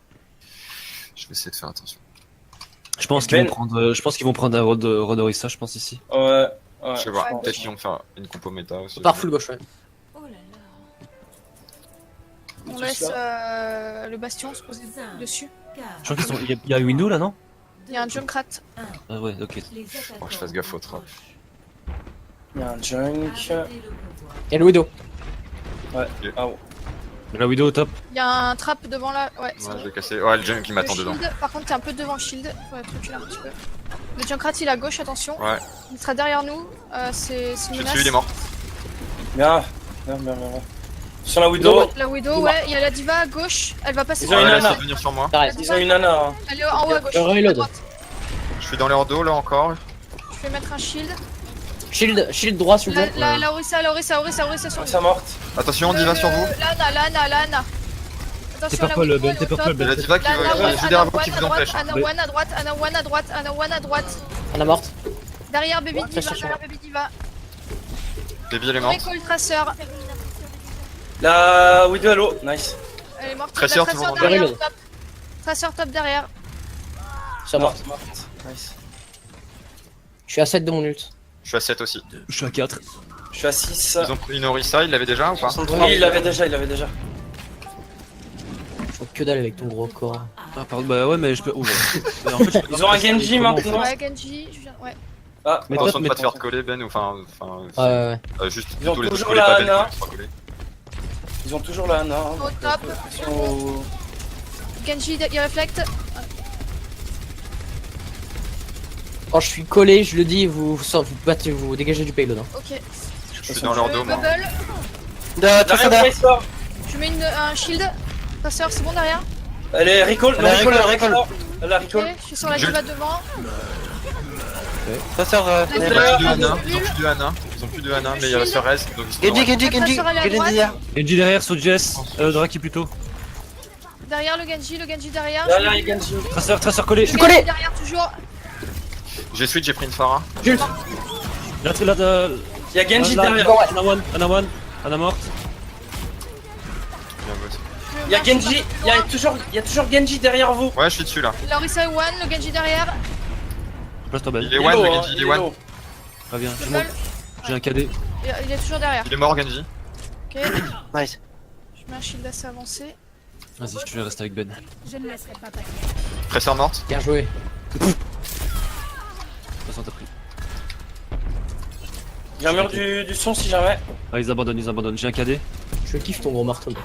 Je vais essayer de faire attention. Je pense qu'ils vont prendre un Rodorissa, je pense ici. Ouais. Je vais voir, Ouais, peut-être qu'ils vont faire une compo méta aussi. Par full gauche, ouais. On laisse le bastion se poser dessus. Je crois qu'ils sont. Il y a un window là, non? Il y a un Junkrat. Ah ouais, ok. Faut que je fasse gaffe au trap. Il y a un junk. Et le Widow. Ouais. Ah ouais. La widow au top. Il y a un trap devant là. Ouais, c'est Ouais, bon. je vais casser. Ouais, le junk qui Le m'attend dedans. shield, par contre, t'es un peu devant le shield. Faut être recul un petit peu. Le Junkrat il est à gauche, attention. Ouais, Il sera derrière nous. C'est une je suis menace. dessus, il est mort. Bien. Sur la Widow. La Widow, ouais, il y a la diva à gauche. Elle va passer Ils ont par Ouais, une là, là. essaie nana. de venir sur moi. Pareil. Ils ont une nana. Hein. Elle est en haut à gauche. Reload. À droite. Je suis dans leur dos là encore. Je vais mettre un shield. Shield droit, s'il vous plaît. La Orisa sur Ça morte. Attention, Diva sur vous. Lana. T'es Attention, purple, la Widow, Ben, elle est t'es au top. purple, Et la Ben. Diva qui veut. J'ai derrière vous qui vous empêche. Ana one à droite, Ana one à droite, Ana one à droite. On a morte. Derrière Baby Ouais, Diva, attention. derrière Baby Diva. Baby, elle est morte. Recall Tracer. La Widow, hello. Nice. Elle est morte. Tracer, La toujours dans derrière, le- top. Tracer top derrière. Ça morte. Morte. Nice. Je suis à 7 de mon ult. Je suis à 7 aussi. Je suis à 4. Je suis à 6. Ils ont pris une Orisa, ils l'avaient déjà ou pas? Oui, il l'avait déjà. Je vois que dalle avec ton gros corps. Ah, pardon, bah ouais, mais je peux. Oh, ouais. En fait, je peux Ils ont un Genji Comment on maintenant. fait Ouais, Genji, je viens. Ouais. Ah, Mais Attention top, de pas mais te faire top. coller, Ben, ou enfin. Ouais. Juste Ils ont plutôt les toujours coller la pas Ben, Ana. faut pas coller. Ils ont toujours la Ana. Au top. Genji, il reflecte. Quand je suis collé, je le dis, vous battez, vous dégagez du payload. Hein. Ok. Je suis dans leur dos, moi. Bubble. Tracer derrière. Je mets un shield. Tracer, c'est bon derrière. Elle est recall. Elle a recall, Elle a Ok, recall. je suis sur la Je- diva devant. Tracer, La Ils diva, ont plus de Ana, nul. ils ont plus de Ana, ils ont plus de Ana, mais il y a la sœur S, donc ils sont Genji, dans- Genji. Tracer, elle est à droite. derrière. Genji derrière sur Jess. Draki plutôt. Derrière le Genji derrière. Derrière, il gagne. Tracer collé. Je suis collé. Derrière toujours. J'ai switch, j'ai pris une Pharah. Jules. Là, Il y a Genji derrière. Ana morte. Bien bossé. Je y a Genji, il y a toujours Genji derrière vous. Ouais, je suis dessus là. Lorissa est one, le Genji derrière. Place-toi belle. Il est one, low, le hein, Genji, il est one. low. Pas bien, Je vole. j'ai un KD. Il est toujours derrière. Il est mort, Genji. Ok. Nice. Je mets un shield assez avancé. Vas-y, je vais rester avec Ben. Je ne laisserai pas passer. Tracer morte. Bien joué. De toute façon, t'as pris. J'ai un mur du son si jamais. Ah, ils abandonnent. J'ai un KD. Je kiffe ton gros marteau, mec.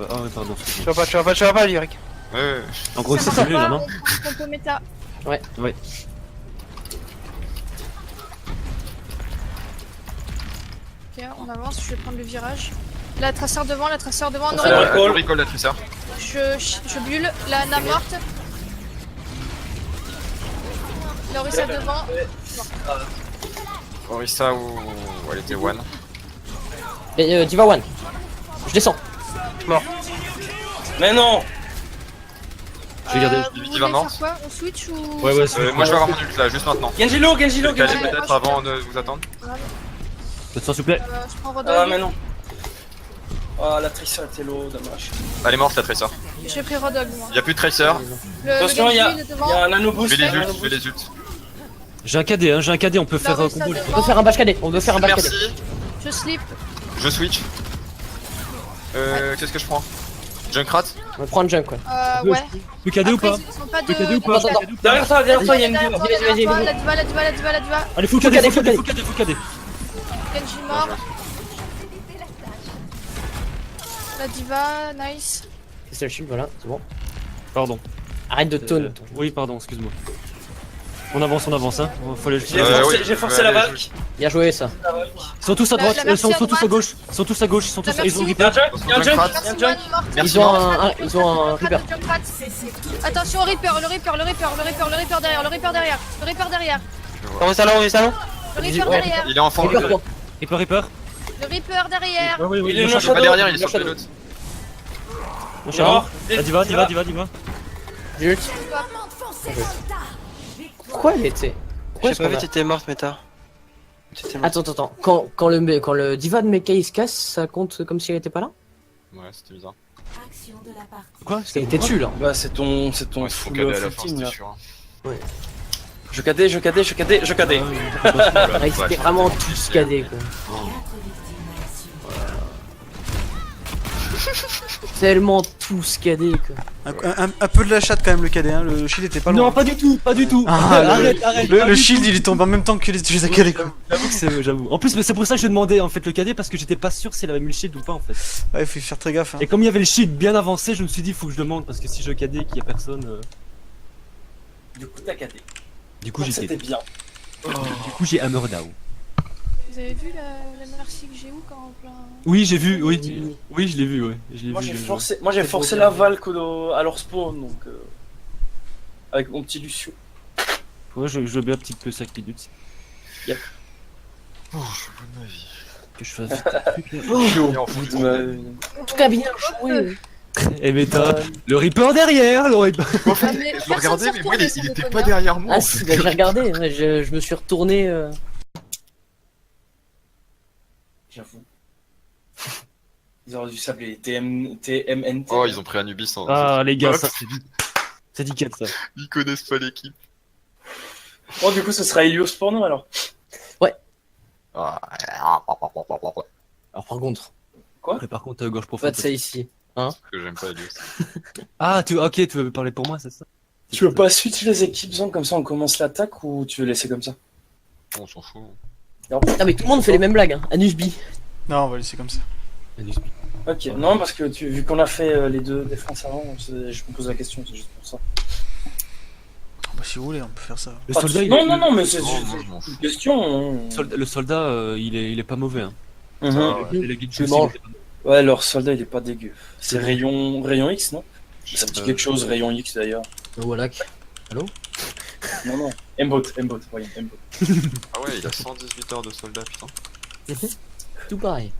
Ah ouais, pardon. Tu vas pas, Lyric. Ouais. En gros, Ça c'est mieux marche là, pas, non? on prend compo méta. Ouais. Ok, on avance, je vais prendre le virage. La traceur devant, On on fait aurait... le recall. Recall la Tracer. Je bulle, la Ana morte. Lorissa devant. Orisa ou elle était one. Et Diva One. Je descends. Mais non. Je vais garder. Vous Diva voulez morte. faire quoi? On switch ou... Ouais, Moi je vais avoir mon ult là, juste maintenant. Genji low. Je vais caler Ouais, peut-être moi, avant de vous attendre. S'il vous plaît. Je prends Ah Rodog. mais non. Ah la Tracer était low, dommage. Elle est morte la Tracer. J'ai pris Rodog moi. Y'a plus de Tracer. Attention, il y a il est devant. un nano Je boost. vais il y a un les nano ult, je vais boost. les ult. J'ai un KD, on peut faire Lorissa combo. On veut faire un bash cadet. On veut faire un bash cadet. Merci. Je slip. Je switch. Qu'est-ce que je prends? Junkrat. On va prendre junk, quoi. Ouais. Le KD ou Après, pas? ils sont pas de... Le KD ou pas? Attends, attends. Derrière toi, il y a une Derrière bulle. toi, Vas-y, vas-y, la diva, la diva. Allez, full Full KD, KD, full KD, full full KD. Genji mort. La diva, nice. C'est le shield, voilà, c'est bon. Pardon. Arrête de taunt. Oui, pardon, excuse-moi. On avance, hein. Faut aller. J'ai forcé la vague. Bien joué, ça. Ils sont tous à droite, La ils sont merci à tous à droite. gauche. Ils sont tous à gauche, ils ont Il y a un Reaper. junk, il y a un junk, il y a un junk. Merci. Ils ont un Reaper. Attention au Reaper, le Reaper derrière. On est salon. Le Reaper derrière. Il est en fond. Reaper, quoi. Reaper. Le Reaper derrière. Oui, Il est Il est Shadow. pas derrière, il est Shadow. sur le l'autre. Mon cher. Diva. J'ai ult. Pourquoi elle était? Pourquoi J'ai est-ce pas qu'on vu, a... t'étais morte, Méta. T'étais morte. Attends. Quand le Diva de Mecha il se casse, ça compte comme si elle était pas là? Ouais, c'était bizarre. Action de la partie. Quoi? Parce qu'elle était dessus, là. Bah c'est ton Ouais, faut full caler à la full fin, team c'était là. sûr. Je cadais. Ah, ils étaient vraiment tous cadés, quoi. Tellement tous cadés, quoi. Un peu de la chatte quand même le cadet, hein. Le shield était pas loin. Non, pas du tout. Ah, Arrête. Le shield il est tombé en même temps que les cadet quoi. J'avoue. En plus, mais c'est pour ça que je demandais en fait le KD parce que j'étais pas sûr si elle avait mis le shield ou pas en fait. Ouais, faut y faire très gaffe. Hein. Et comme il y avait le shield bien avancé, je me suis dit faut que je demande parce que si je KD et qu'il y a personne. Du coup t'as cadé. Du coup, C'était bien. j'ai Hammer Down. Vous avez vu la merci que j'ai eu quand en plein... Oui, j'ai vu, oui, je l'ai vu, ouais. Moi j'ai forcé la Valk à leur spawn donc avec mon petit Lucio. Ouais, je veux bien un petit peu 5 minutes. Oh, je suis au bout de ma vie. Que je fasse. Il est en fou, En tout cas, bien joué. Et Méta, le Reaper derrière, le Reaper. Ah, mais Je le regardais, personne mais moi s'est il retourné, était ça pas déconne. derrière moi. Ah si, bah, j'ai regardé, ouais, je me suis retourné. J'avoue. Ils auraient dû s'appeler TMNT. Oh, ils ont pris Anubis en. Ah, les gars, Hop. ça c'est nickel ça. Ils connaissent pas l'équipe. Oh du coup ce sera Helios pour nous alors. Ah. Alors par contre, Mais par contre, gorge pas profonde. de ça ici. Que j'aime pas Helios. Ah, ok, tu veux parler pour moi, c'est ça? Tu veux pas switch les équipes zone comme ça on commence l'attaque ou tu veux laisser comme ça? On s'en fout. Non mais tout le monde fait les mêmes blagues, hein. Anusbi. Non, on va laisser comme ça. Ok, non parce que vu qu'on a fait les deux défenses avant, je me pose la question, c'est juste pour ça. Bah, si vous voulez, on peut faire ça. Le soldat, Non, mais c'est Non, juste non, je m'en fous. une question. Le soldat, il est pas mauvais. Hein. Mhm. Ah, ouais. Et la guide Tu aussi, manges. il était pas- Ouais, leur soldat il est pas dégueu. C'est rayon X, non? Ça me dit quelque chose, rayon X d'ailleurs. Voilà. Non. Mbot, voyons, Mbot. Ah ouais, il a 118 heures de soldat, putain. Tout pareil.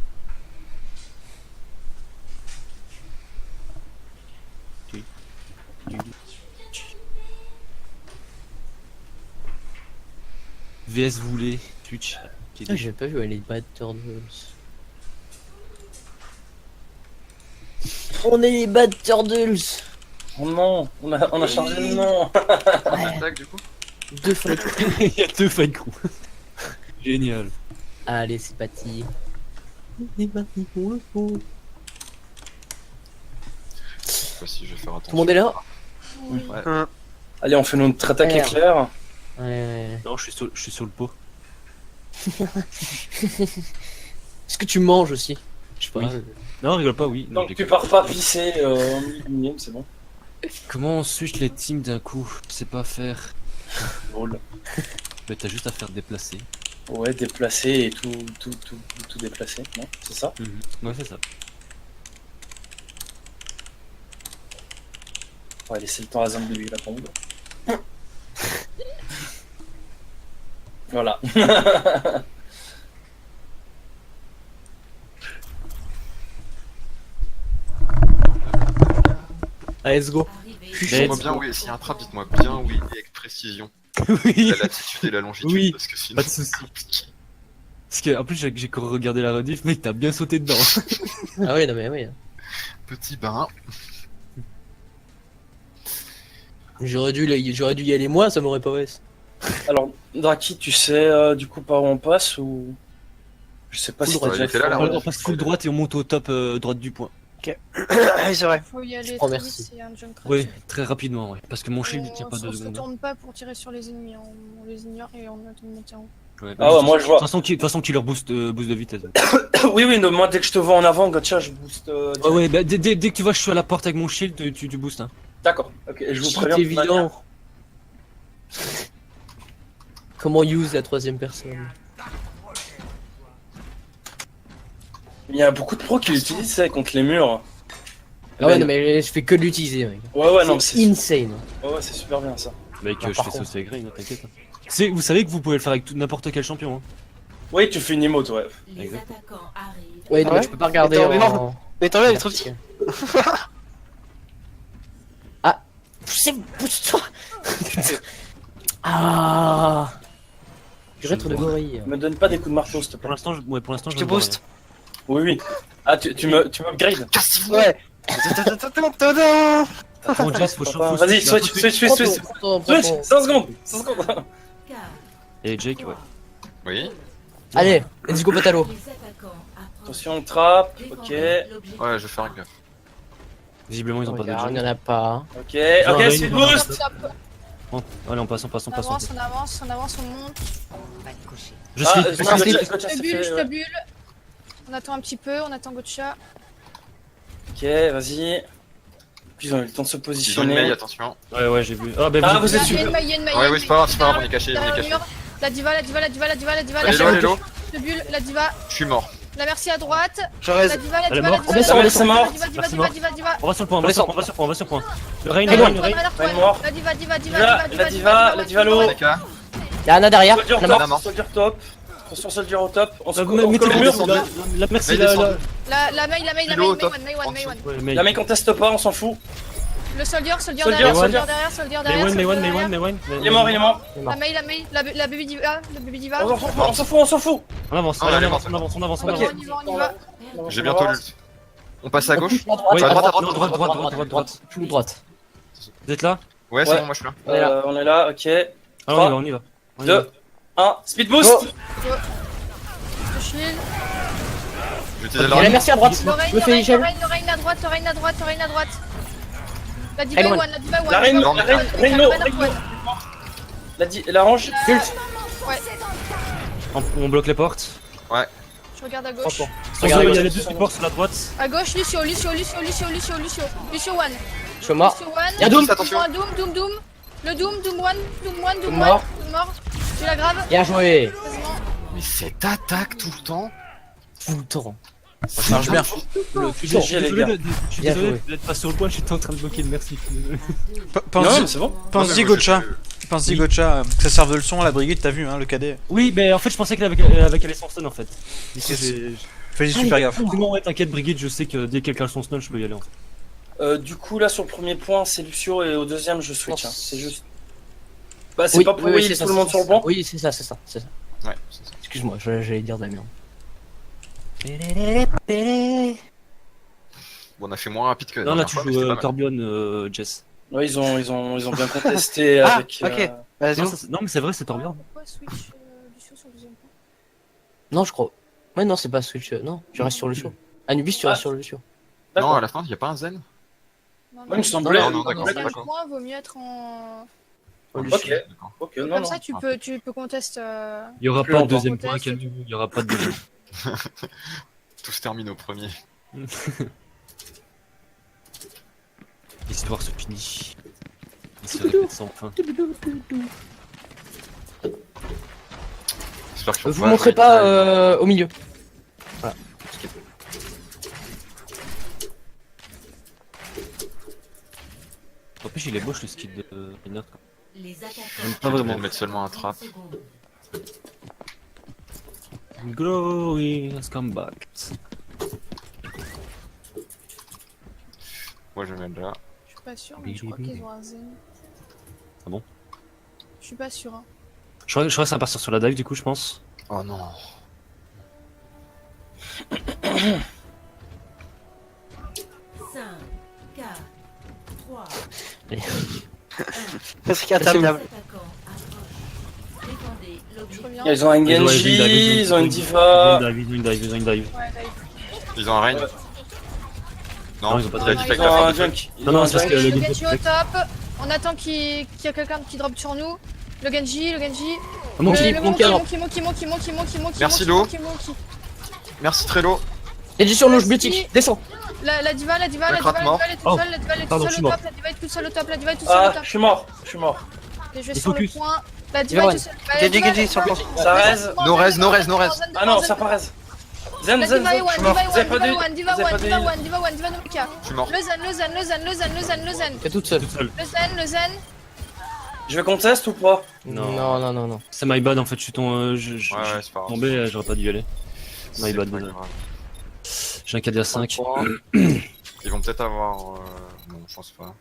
VS voulait, Twitch. Ah, j'ai pas vu, elle est pas de On est les Bad Turtles. Oh non, on a changé de nom. Attaque du coup. 2 fight. Il y a 2 fight crew. Génial. Allez, c'est parti. C'est parti pour le coup. Je sais pas si je vais faire Tout attention. le monde est là? Ouais. Allez, on fait notre attaque Merde. éclair. Ouais. Non, je suis sur le pot. Est-ce que tu manges aussi? Je sais pas. Oui. Non, rigole pas, oui. Non, Donc je tu déconne. pars pas pisser en milieu de game, c'est bon. Comment on switch les teams d'un coup? Je sais pas faire. Drôle. Mais t'as juste à faire déplacer. Ouais, déplacer et tout déplacer, non? C'est ça? Ouais, c'est ça. On va laisser le temps à Zambi là pour vous. Voilà. Allez, let's go. Dites-moi bien oui, s'il y a un trap, dites-moi bien oui et avec précision. Oui. La latitude et la longitude, Oui, parce que sinon pas de c'est soucis. compliqué. Parce que, en plus, j'ai regardé la rediff, mec, t'as bien sauté dedans. Ah oui, non mais oui. Petit bain. J'aurais dû y aller moi, ça m'aurait pas ouais. Alors, Draki, tu sais du coup par où on passe ou... Je sais pas Full si droit, t'as il déjà était là, fait. là, On passe full droite et on monte au top droite du point. Oui, c'est vrai. Faut y aller Oh, très merci. vite, c'est un junk Oui, rush. très rapidement, ouais. Parce que mon shield il tient pas On 2 se secondes. retourne pas pour tirer sur les ennemis, on les ignore et on attend de monter en haut. Ouais, Ah ouais, moi je vois. De toute façon, killer boost, boost de vitesse. Oui, oui, non, moi dès que je te vois en avant, gotcha, je booste. direct. Ouais, ouais, bah, dès que tu vois, je suis à la porte avec mon shield, tu boostes. Hein. D'accord, ok, et je vous C'est préviens. de toute manière. évident. Comment use la troisième personne? Il y a beaucoup de pros qui l'utilisent ça contre les murs. Ah ouais, non mais je fais que de l'utiliser, mec. Ouais, ouais, non, mais C'est c'est insane. ouais, ouais, c'est super bien ça. Mec, Ah, je par fais ça contre. aussi avec Rain, t'inquiète. Hein. Vous savez que vous pouvez le faire avec n'importe quel champion. Hein. Oui, tu fais une emote, ouais. Les Exact. attaquants arrivent. Ouais, non, Ah ouais mais tu peux pas regarder Attends, en... Mais t'en es trop petit. Ah, c'est pousse-toi. Ah. Je vais être de gorille. Me donne pas des coups de marteau, s'il te Pour plaît. l'instant, pour l'instant, Je te booste. Oui, oui. Ah, tu m'upgrades. Ouais. Bon, Jess, faut Vas-y, switch. 5 secondes. 5 secondes. Car Et Jake, ouais. Oui. Allez, let's go Patalo. les attaquants approchent. Attention, trappe. Ok. Défendez l'objectif. Ouais, je vais faire un gaffe. Visiblement, ils ont pas de Il n'y jeu. en a pas. Ok, Genre, ok, Rain, speed on boost. Bon, allez, on passe. On avance, on monte. Je Ah, suis. Gotcha, suis- Gotcha, Je ça te bulle, fait, je ouais. te bulle. On attend un petit peu, on attend Gotcha. Ok, vas-y. Ils ont eu le temps de se Ils ont une positionner. mail, attention. Ouais, j'ai vu. Ah, bah, Ah, vous vous êtes Il y a super. une maille, il y a une maille. Ouais, oui, c'est pas grave, on est caché, Derrière on est le caché. mur. La diva. Allélo, allélo. Je te bulle, la diva. Je suis mort. La merci à droite. Je La reste. diva, Elle est morte. On va sur le point. diva, Merci, mort. diva. On va sur le point, on va sur le point. Le Rain, Allez, le bon. Rain. Rain mort. La diva. La diva low. TK. Y'a Anna derrière. Soldier Anna top, mort. mort. soldier top. Attention, soldier au top. On se Mettez colle au le mur. mur, la merci, Mais la. descend. La mail, Kilo, top. May one. Ouais, mais. La mec on teste pas, on s'en fout. Le soldier Soldier, derrière, soldier. soldier Mais derrière. one. Il est mort, il est mort. La mail, la baby diva, On s'en fout. On avance, Ah, elle est on morte. avance. Ok. On y va. J'ai bientôt l'ult. On passe à gauche. Oui, À droite, à non, droite. Tout droite. Vous êtes là? Ouais, c'est Ouais. bon, moi je suis là. On est là, ok. Ah, on y va. 2, 1, speed boost. Je shield. J'utilise Y'a la la merci à droite. Lorraine Me fais Michel. à droite. La diva Hello. one, la diva one. La reine, Non, la mais- reine low. La range. On bloque les portes. Je regarde à gauche. Il y a les deux supports sur la droite. À gauche, Lucio one. Je suis mort. Lucio one. Y'a Doom. Attention. Doom. Le Doom one. Doom mort. Mort. Tu la grave. Bien joué. Quasiment. Mais cette attaque tout le temps. Tout le temps. Ça marche bien. Je suis GG, les désolé gars. je suis Bien désolé joué. d'être pas sur le point, j'étais en train de bloquer le merci. je suis désolé. Non, Pense-y, c'est bon. pense-y, Gotcha. Pense-y, Gotcha, que ça serve de leçon à la brigade, t'as vu, hein, le cadet. Oui, mais en fait, je pensais qu'elle avait calé son stun en fait. Ici, Fais-y super gaffe. Non, ouais, t'inquiète, Brigitte, je sais que dès qu'elle cale son stun, je peux y aller en fait. Du coup, là, sur le premier point, c'est Lucio et au deuxième, je switch. Hein. C'est juste. Bah, c'est Oui, pas pour oui, envoyer c'est ça, tout le monde c'est sur le ça. banc. Oui, c'est ça. Ouais, c'est ça. Excuse-moi, j'allais dire Damien. Bon, on a fait moins rapide que la Non, là dernière tu fois, mais c'était joues pas mal. Corbion, Jess. Ouais, ils ont bien contesté Ah, avec. ok. Vas-y. Non, mais c'est vrai, c'est Torbjorn. Pourquoi switch Lucio sur le deuxième point? Non, je crois. Ouais, non, c'est pas Switch. Non, tu restes sur Lucio. Anubis, tu restes sur Lucio. Non, D'accord. à la fin, y a pas un zen? Non, Ouais, il me semblait. Non, non, d'accord, Deuxième d'accord. point, vaut mieux être en. Oh, Ok, D'accord. ok, non, Comme non. ça, tu peux contester. Il y aura Plus pas de longtemps. deuxième point, calme-vous, il y aura pas de deuxième. Tout se termine au premier. L'histoire se finit. Il se répète sans fin. J'espère qu'ils vont Vous montrez pas au milieu. Voilà. N'empêche, il est moche le skill de Reinhardt. Les attaquants. Pas Je vais vraiment. mettre seulement un trap. 30 secondes. Glory has come back. Moi, je vais mettre là. Je suis pas sûr, mais je crois qu'ils ont un zen. Ah bon? Je suis pas sûr. Hein. Je crois que ça va partir sur la dive du coup, je pense. Oh non. 5, 4, 3, Parce qu'il y a ta les table. attaquants approchent. Défendez Je l'objectif. reviens. Ils ont un Ils ont Genji, ils ont une Ils Diva. ont une dive, ils ont une dive. Ouais, là, Ils ont un rain? Ouais. Non, ils ont pas de il a raid. dit Ils avec Ils la ont fin un du jeu. Junk. Ils Non, ont non, un c'est parce Junk. que le Le gameplay Genji au top. On attend qu'il y ait quelqu'un qui drop sur nous. Le Genji. Monkey, Le Monkey, alors. Monkey. Merci, Lo. Merci Trello. Genji sur louche, Merci. Butique, descends. La diva, Le crack mort. elle est toute Oh. seule, la diva elle est Pardon, toute je seule suis au mort. top, la diva est toute seule au top, la diva est toute seule au Ah, top. je suis mort. Et je vais Et sur le focus. point. La diva Diva est toute seule. La diva, Genji sur le point. Ça raise. No raise, no raise, no raise. Ah non, ça paraît. Zen, La Zen, diva est Zen. one, Je suis mort. diva Vous avez est pas one, de. diva one, diva Vous avez one, pas diva de. one, diva one, diva no Mika. Je suis mort. Le zen. T'es toute seule. Toute seule. Le zen. Je vais contest ou pas? Non. C'est my bad en fait, je suis je Ouais, ouais, c'est pas grave. tombé, j'aurais pas dû y aller. C'est My bad, pas désolé. grave. J'ai un KD à 5. Ils vont peut-être avoir. Non, je pense pas.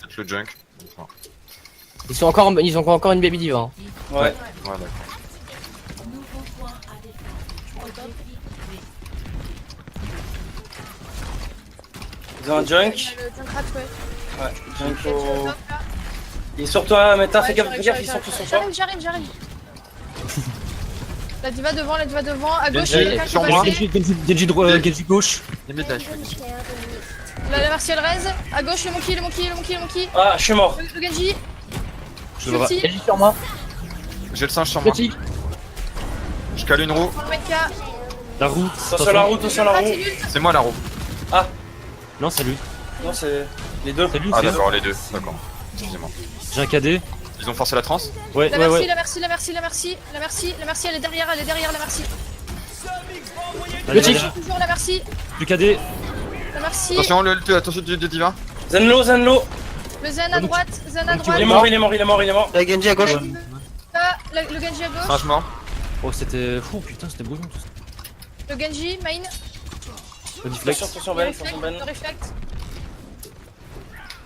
Peut-être le junk. Enfin, Ils ont encore une baby diva. Hein. Ouais. ouais, d'accord. Nouveau point à défendre. Objectif B. Ils ont un Junk. Le Junkrat, ouais. Ouais, Junk Genji au au. top, là. Il est sur toi, Meta, Ouais, fais gaffe, ils sont tous sur toi. J'arrive. La diva devant, à gauche, Genji, il y a quelqu'un qui sur va moi. essayer. Genji gauche. Les médailles. La Martial raise, à gauche le monkey. Ah, je suis mort. Le Genji, Je le vois. ulti, Genji sur moi. J'ai le singe sur moi. Petit. Je cale une roue. pour le Mecha. La roue. Attention la roue, attention la roue. C'est moi la roue. Non, c'est lui. Non, c'est les deux. C'est lui, Ah c'est lui. d'accord, les deux. D'accord. Excusez-moi. J'ai un KD. Ils ont forcé la transe? Ouais, La ouais, merci, ouais. la merci, elle est derrière, la merci. Allez, Petit. allez, Toujours la merci, Du KD. la merci. Attention, attention du diva. Zenlo. Le zen à droite, Il est mort, il est mort. La Genji à gauche. Là, le Genji à gauche, Singe mort. Oh, c'était fou, putain, c'était brouillon tout ça. le Genji, main, Le deflect. Attention, le Ben, attention, Ben. reflect.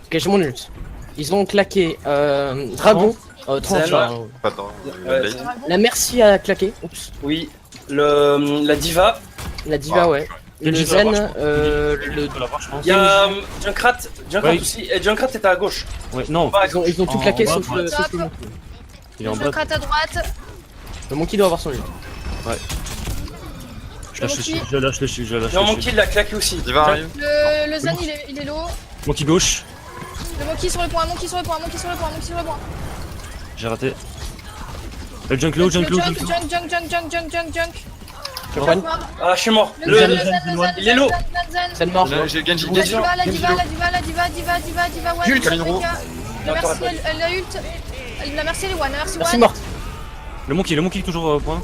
Ok, j'ai mon ult. Ils ont claqué Dragon. 30, Zen. genre, Pas dedans. Ouais, Blade. Zen. La Merci a claqué. Oups. Oui, la Diva. La Diva, Ah, ouais. Le Genji, je vais Zen, l'avoir, le. Je peux l'avoir, je pense. Il y a Junkrat Ouais. aussi. Et Junkrat était à gauche. Ouais, non. Pas à Ils ont, gauche. ils ont tout En claqué bas, sauf le. ouais. sauf le Top. monkey. Il est en Le bas. Junkrat à droite, Le monkey doit avoir son ult. Je lâche le shield, je lâche le shield, je lâche Non, le mon shield. kill l'a claqué aussi. Diva arrive. le zen il est low. Monkey gauche. Le monkey sur le point. J'ai raté. Le junk low, junk low, junk low. Junk. Je prends. Ah, je suis mort. Le zen, il est low. C'est le mort. J'ai Genji. La Genji. diva, one. Ult, Kalinro. La merci, elle a ult. La merci, elle est one, Merci morte. Le monkey toujours au point.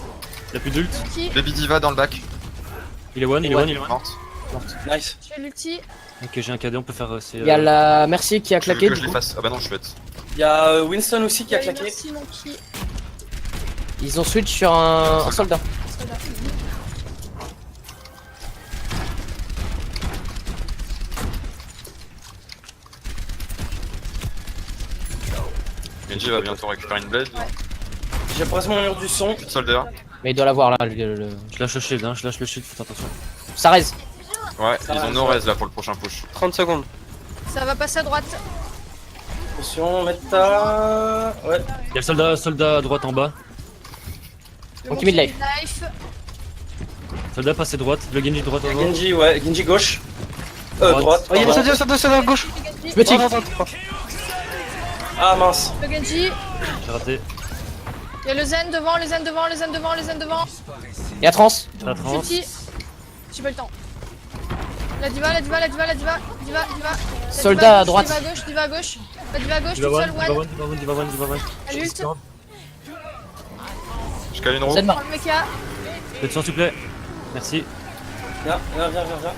Il a plus d'ult. Monkey, Baby Diva dans le back. Il est one, il est one, il est one. Morte. Nice. je fais l'ulti. Ok, j'ai un KD, on peut faire. Il y a la Merci qui a Tu veux claqué. que Du je les coup. fasse? Ah bah non, je suis bête. Il y a Winston aussi qui a claqué. Merci, monkey. Ils ont switch sur un soldat. Genji va bientôt récupérer une blade. J'ai presque mon mur du son. Plus de soldat. Mais il doit l'avoir là. Je lâche le shield, faites attention. Ça reste. Ouais, Ça ils va, ont ça no va. res là pour le prochain push. 30 secondes. Ça va passer à droite. Attention, méta. Ouais. Il y a le soldat à droite en bas. Le Ok, mid-life. mid-life. Soldat passé droite. Le Genji droite en bas. Genji, ouais. Genji gauche. Droite. Droite. Oh, il y a le pardon. soldat à gauche. Le Genji. Je me tic. Ah mince. Le Genji. J'ai raté. Il y a le Zen devant, le Zen devant, le Zen devant, le Zen devant. Et à trans. J'ai la trans. Ulti. J'ai pas le temps. La diva, la diva, la diva, la diva, diva, diva. La Soldat diva à droite. Diva à gauche, diva à gauche. La diva à gauche, Diva toute one, seule, diva one. one, diva one, diva one, diva one, diva one. Elle ult. Je cale une roue. Zenma. Prends le mecha. Faites s'il vous plaît. Merci. Viens.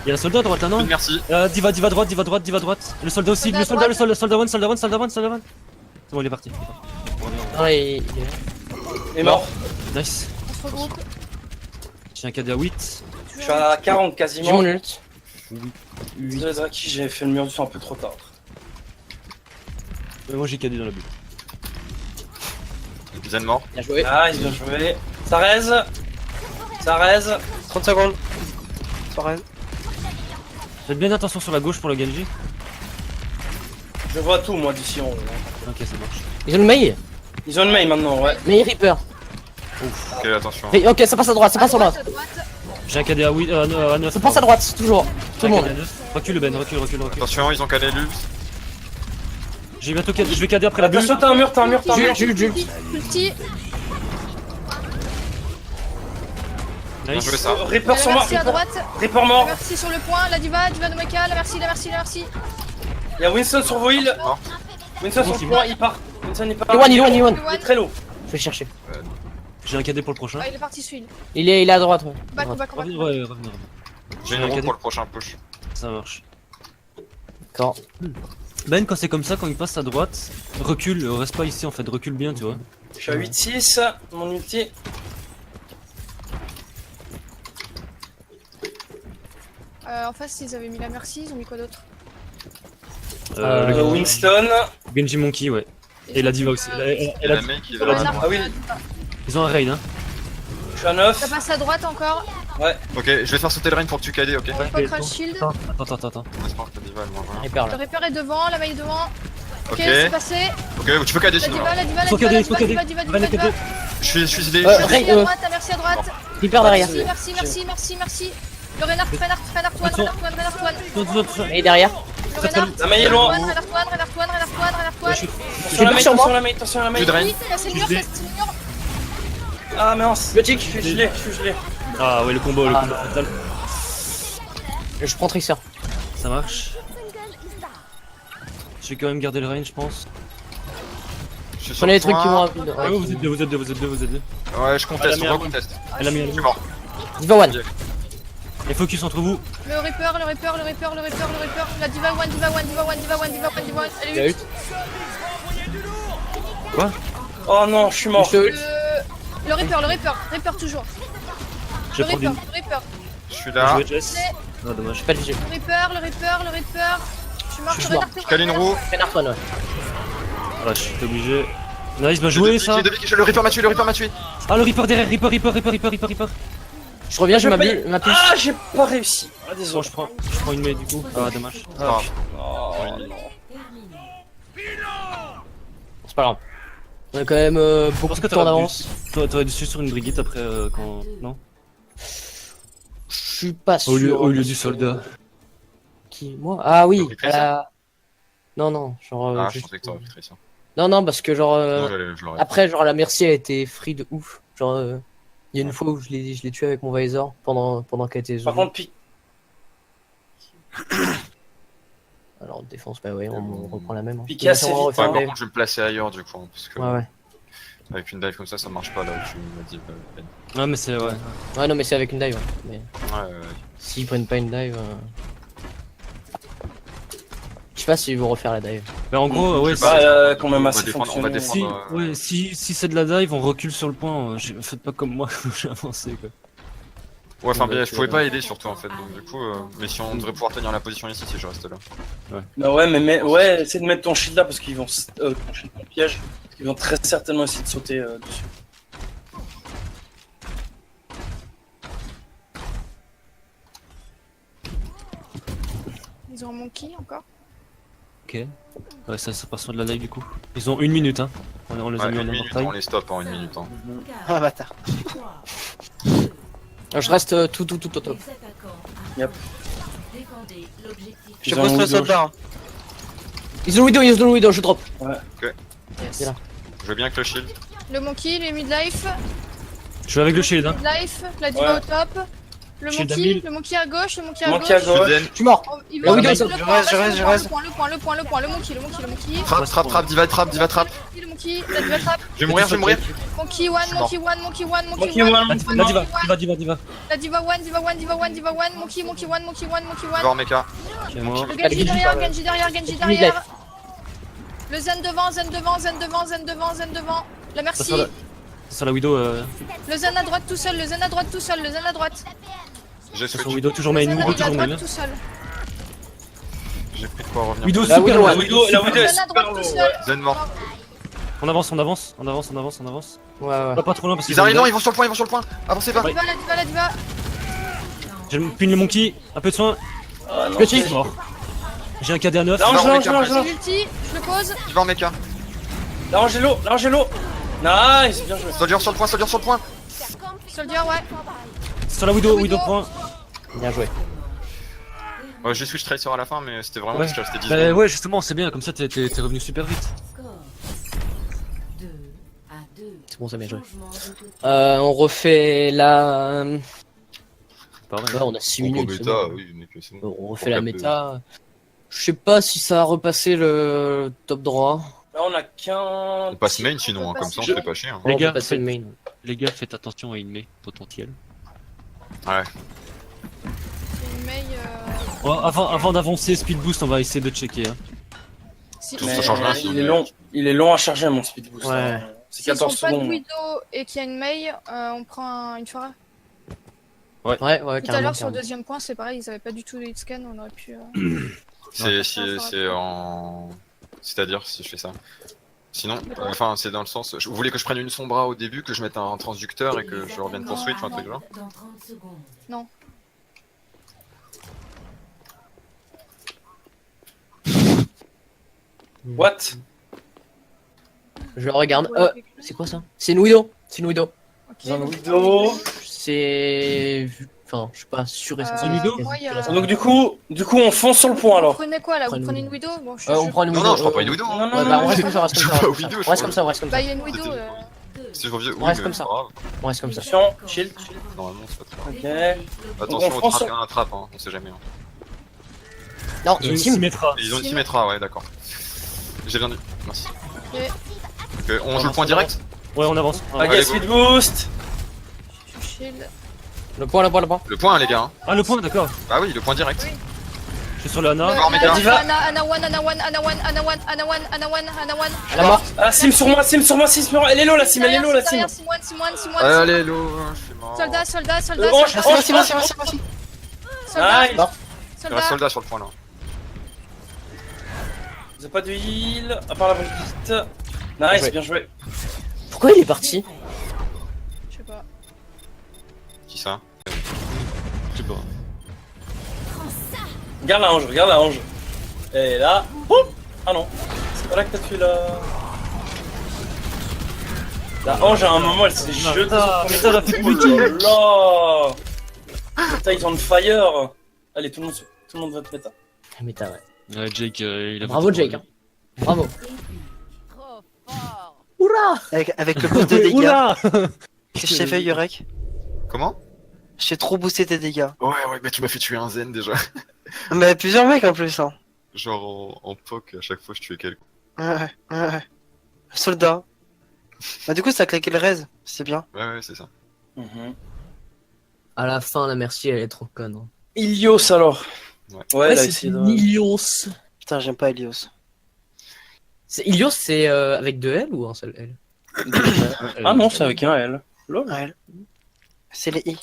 Il y a un soldat à droite là, non? Merci. Diva droite, diva droite, diva droite. Le soldat aussi, Soldat le à soldat, droite. soldat one, soldat one, soldat one, soldat one. C'est bon, il est parti. Non, il est là. Il est mort. Nice. On se regroupe. J'ai un KD à 8. Je suis à 40 J'ai quasiment. mon ult. Désolé Draki, j'ai fait le mur du son un peu trop tard. Moi j'ai KD dans la bulle. Zen mort. Bien joué. Nice, bien joué. Ça raise. 30 secondes. Pareil. Faites bien attention sur la gauche pour le Genji. Je vois tout moi d'ici en haut. Ok, ça marche. Ils ont le mail. Ils ont une main maintenant, ouais. Mail Reaper. Ok, attention. Ok, ça passe à droite, ça passe à droite. À droite. J'ai un KD à 8, à 9. Ça passe à droite, toujours. Tout le monde. Recule Ben, recule. Attention, ils ont calé l'ult. J'ai bientôt KD, je vais KD après la bulle. Attention, t'as un mur. Jules. Ulti. Bien joué Nice. ça. Reaper sur La moi. merci à droite. Reaper La mort. merci sur le point. La diva, diva de mecha. La merci, la merci, la merci. Il y a Winston sur vos îles. Mort. Winston sur Bon, le point, il part. Winston il part. Il est one. Il est très low. Je vais chercher. J'ai un KD pour le prochain. Ah, il est parti celui-là. Il est à droite. Ouais. Back, back, back. Revenez, ouais, revenez. J'ai une roue pour le prochain push. Ça marche. D'accord. Ben, quand c'est comme ça, quand il passe à droite, recule, reste pas ici en fait, recule bien, tu vois. Je suis à 8-6. Mon ulti. En face, ils avaient mis la merci. Ils ont mis quoi d'autre? Le Genji- Winston. Genji Monkey, ouais. Et la diva aussi. Et la mec, il est Ouais, là. Narc, Ah oui. Ils ont un raid, hein. Je suis à 9. Ça passe à droite encore. Ok, je vais faire sauter le rain pour que tu KD, ok? Pas crash shield. Attends. Laisse-moi que la diva, elle m'envoie. Reaper Le là. Reaper est devant. La maille est devant. Ok, Ok. c'est passé. Ok, tu peux KD La sinon. diva, alors. la diva, la Faut diva, KD, la faut diva, KD. diva, diva, Van diva, est KD. Je suis zélé, Euh, je suis Ray- zélé. à droite, la merci à droite. Reaper derrière. Merci. Le Renard, one. Et derrière. La maille est loin. Renard, one. Attention la maille, sur moi. attention la maille. Plus de rain. Oui, cassez le mur, cassez le mur. Ah mince. Le tic. Je suis gelé. Ah ouais, le combo fatal. Je prends Trickster. Ça marche. Je vais quand même garder le rain, je pense. Je suis sur Prenez le les trucs qui point. vont rapide. Ah ouais, vous êtes deux. Ouais, je conteste, Ah, la on merde. reconteste. Elle a mis Je suis mort. Diva one. Et focus entre vous. Le Reaper. La diva, one. Elle Il a est ult. Oh non, je suis mort. Je te ult. Le Reaper toujours. Je Le vais prendre Reaper, Je suis une. là. Jouer Jess. Ah, dommage. Pas de vigile. le Reaper. Je suis mort, Je suis sur mort. Renard, Je cale une roue. Renard one, ouais. Ah, je suis obligé. Nice, bien joué ça. Le Reaper m'a tué, Ah, le Reaper derrière, Reaper. Je reviens, j'ai ma puce. Ah, j'ai pas réussi. Ah, Bon, désolé. je prends une main du coup. Ah, dommage. Ah, Oh, non. C'est pas grave. On a quand même beaucoup pense de que temps d'avance. T'aurais dû suivre sur une Brigitte après quand. Non. Je suis pas sûr. Au lieu du soldat. Qui moi? Ah oui. T'as pris Tracer Non, genre. Ah, je juste- pensais que t'aurais pris ça. Non, parce que genre. Non, je l'aurais. Après, genre la merci a été free de ouf. Genre, il y a une fois où je l'ai tué avec mon Visor pendant qu'elle était Par zombie. contre, Alors défense, bah ouais, on reprend la même. Hein. Piqué assez On vite, refait Ouais, un par dive. contre, je vais me placer ailleurs du coup. Parce que Ouais, ouais. avec une dive comme ça marche pas là où tu m'as dit. Ben. Ouais, mais c'est. Ouais. Ouais, non, mais c'est avec une dive. hein. Mais Ouais. s'ils prennent pas une dive. Je sais pas s'ils vont refaire la dive. Mais en gros, ouais, Je sais pas, quand même on va assez défendre, on va fonctionnel. défendre. Si, ouais, si c'est de la dive, on recule sur le point. Faites pas comme moi, j'ai avancé quoi. Ouais, enfin, Ouais, je pouvais pas aider surtout en fait. Donc du coup, mais si on devrait pouvoir tenir la position ici si je reste là. Bah ouais, mais ouais, essaie de mettre ton shield là parce qu'ils vont. Ton shield, ton piège. Parce qu'ils vont très certainement essayer de sauter dessus. Ils ont un monkey encore. Ok. Ouais, ça part sur de la live du coup. Ils ont 1 minute, hein. On les a Ouais, mis en une minute, overtime. on les stoppe en 1 minute. Hein. Ah bâtard. 3, 2, Je reste tout au top. les attaquants. Yep. Défendez l'objectif. Je Ils ont pose un le widow. soldat. Hein. Ils ont le widow, je drop. Yes. Et là. Je veux bien avec le shield. Le monkey, le midlife. Je suis avec le shield, hein. Midlife, la diva Ouais. au top. Le Shield à monkey, 1000. le monkey à gauche, le monkey à Monkey à gauche. gauche. Zen. Je suis mort. Oh, il Le widow, va ça- le Je point, reste, le point, le monkey. Trap, trap, trap, diva trap, diva trap. Le monkey, la diva trap. Je vais mourir, je vais mourir. Monkey one, Je suis mort. monkey one, monkey one, monkey Monkey one. one. La diva. La diva one, diva one, diva one, diva one. Monkey one, monkey one, monkey one. Voir mecha. Ok, moi. Le Genji derrière, Genji derrière, Genji derrière. Midlife. Le Zen devant, Zen devant, Zen devant, Zen devant, Zen devant. La merci. Sur la widow, Le Zen à droite tout seul, le Zen à droite tout seul, le Zen à droite. J'ai sur switch. widow, toujours Le main, Zen widow, à toujours main. droite tout seul. J'ai pris de quoi revenir. Widow, La super widow, loin. La widow est Le super Zen à droite tout low. seul. Zen mort. On avance. Ouais. Pas trop loin parce qu'ils Ils arrivent, ont non, une ils vont sur le point. Avancez pas. La diva, la diva, la diva. J'ai pin le monkey, un peu de soin. Ah non. Petit. Mort. J'ai un KD à 9. Là, Non, Angelo, mais Angelo, J'ai Angelo. l'ulti, je le pose. Diva en mecha. Là, Angelo, là, Angelo. Nice, bien joué. Soldier sur le point, soldier sur le point. Soldier, ouais. Sur la widow, widow point. Bien joué. Ouais, j'ai switch tracer à la fin, mais c'était vraiment Ouais. parce qu'il restait 10 Bah secondes. ouais, justement, c'est bien, comme ça t'es revenu super vite. Score 2 à 2. C'est bon, ça bien joué. Changement de côté. On refait la. Pas vrai. Ouais, on a 6 Bon, minutes. c'est méta, bon. oui, mais que c'est bon. On refait la On méta. Je sais pas si ça a repassé le top droit. Là, on a qu'un. On passe main sinon, hein, comme ça on se fait pas chier. Hein. Les On gars, va passer le main. Les gars, faites attention à une main potentielle. Ouais. C'est une mail. Avant d'avancer, speed boost, on va essayer de checker. Hein. Si, Tout si- ça change rien, si- sinon. Il est long à charger, mon speed boost. Ouais. hein. C'est S'ils 14 sont pas de secondes. Widow et qu'il y a une mail, on prend une Pharah. Ouais, Tout à carrément. l'heure sur le carrément. deuxième point, c'est pareil, ils avaient pas du tout de hit scan, on aurait pu. C'est en. C'est-à-dire si je fais ça. Sinon, enfin, c'est dans le sens. Vous voulez que je prenne une sombra au début, que je mette un transducteur et que je revienne pour switch ou un truc de genre? Dans 30 secondes. What? Je regarde. C'est quoi ça? C'est une widow. C'est une widow. Ok. Un widow. C'est. Enfin, je suis pas sûr et certain. une widow moi, il y a- Donc, du coup, on fonce sur le point Vous alors. prenez quoi là? Vous Prenez prenez une- une Widow? Bon, On prend une Non, widow. non, je prends pas une widow. Non, Hein. non, Ouais, non, bah, on non. reste comme ça, on reste Je comme joue ça. pas On aux reste comme vidéos, ça. On reste comme ça, on reste comme Bah, ça. il y a une Widow. C'était- 2. Si je reviens, On reste comme c'est ça. pas grave. On reste comme ça. Attention, chill. Normalement, c'est pas trop grave. Ok. Attention on au fonce trap, sur- un trap, hein, on sait jamais. Hein. Non, il y a une S'y team. mettra. Ils ont une Sim. Symmetra, ouais, d'accord. J'ai bien dit. Merci. Ok. On joue le point direct? Ouais, on avance. Ok, Allez, speed boost. Je suis shield. Le point, le point, le point. Le point, les gars. Hein. Ah, le point, d'accord. Bah oui, le point direct. Je suis sur le Ana. Voir, méga. Diva. Ana one, Ana one, Ana one, Ana one, Ana one, Ana one, Ana one. Elle a mort. Ah, sim sur moi, sim sur moi, sim sur moi. Elle est low, la sim, elle est low, la sim. Derrière, Simone, Simone, Simone. Allez, l'eau, je suis mort. Soldat, soldat, soldat, Orange, soldat, orange, soldat, orange, soldat, Nice. Il y a un soldat. soldat sur le point là. Vous avez pas de heal, à part la vite. Nice, Ouais. bien joué. Pourquoi il est parti? Je sais pas. Qui ça? Je sais pas. Regarde la ange, regarde la ange. Et là, boum. Ah non, c'est pas là que t'as tué la... La ange à un moment elle s'est jetée putain, sur la ton petite épaule. Oh là. Putain, ils ont le fire. Allez, tout le monde va te mettre. Mais t'as ouais. Ouais, Jake, il a Bravo, Jake. Hein. Bravo. Trop fort. Oula! Avec le boost de dégâts. Oula Qu'est-ce que je t'ai fait, Yurek? Comment? J'ai trop boosté tes dégâts. Ouais, mais tu m'as fait tuer un zen déjà. Mais plusieurs mecs en plus, hein. Genre en poke, à chaque fois je tuais quelqu'un. Ouais. Soldat. Bah, du coup, ça a claqué le raise. C'est bien. Ouais, c'est ça. À la fin, la merci, elle est trop conne. Hein. Ilios alors. Ouais. Ouais, là, c'est ici. Ilios. Putain, j'aime pas Helios. Ilios, c'est avec deux L ou un seul L? Ah non, c'est avec un L. Lol. Ouais. C'est les I.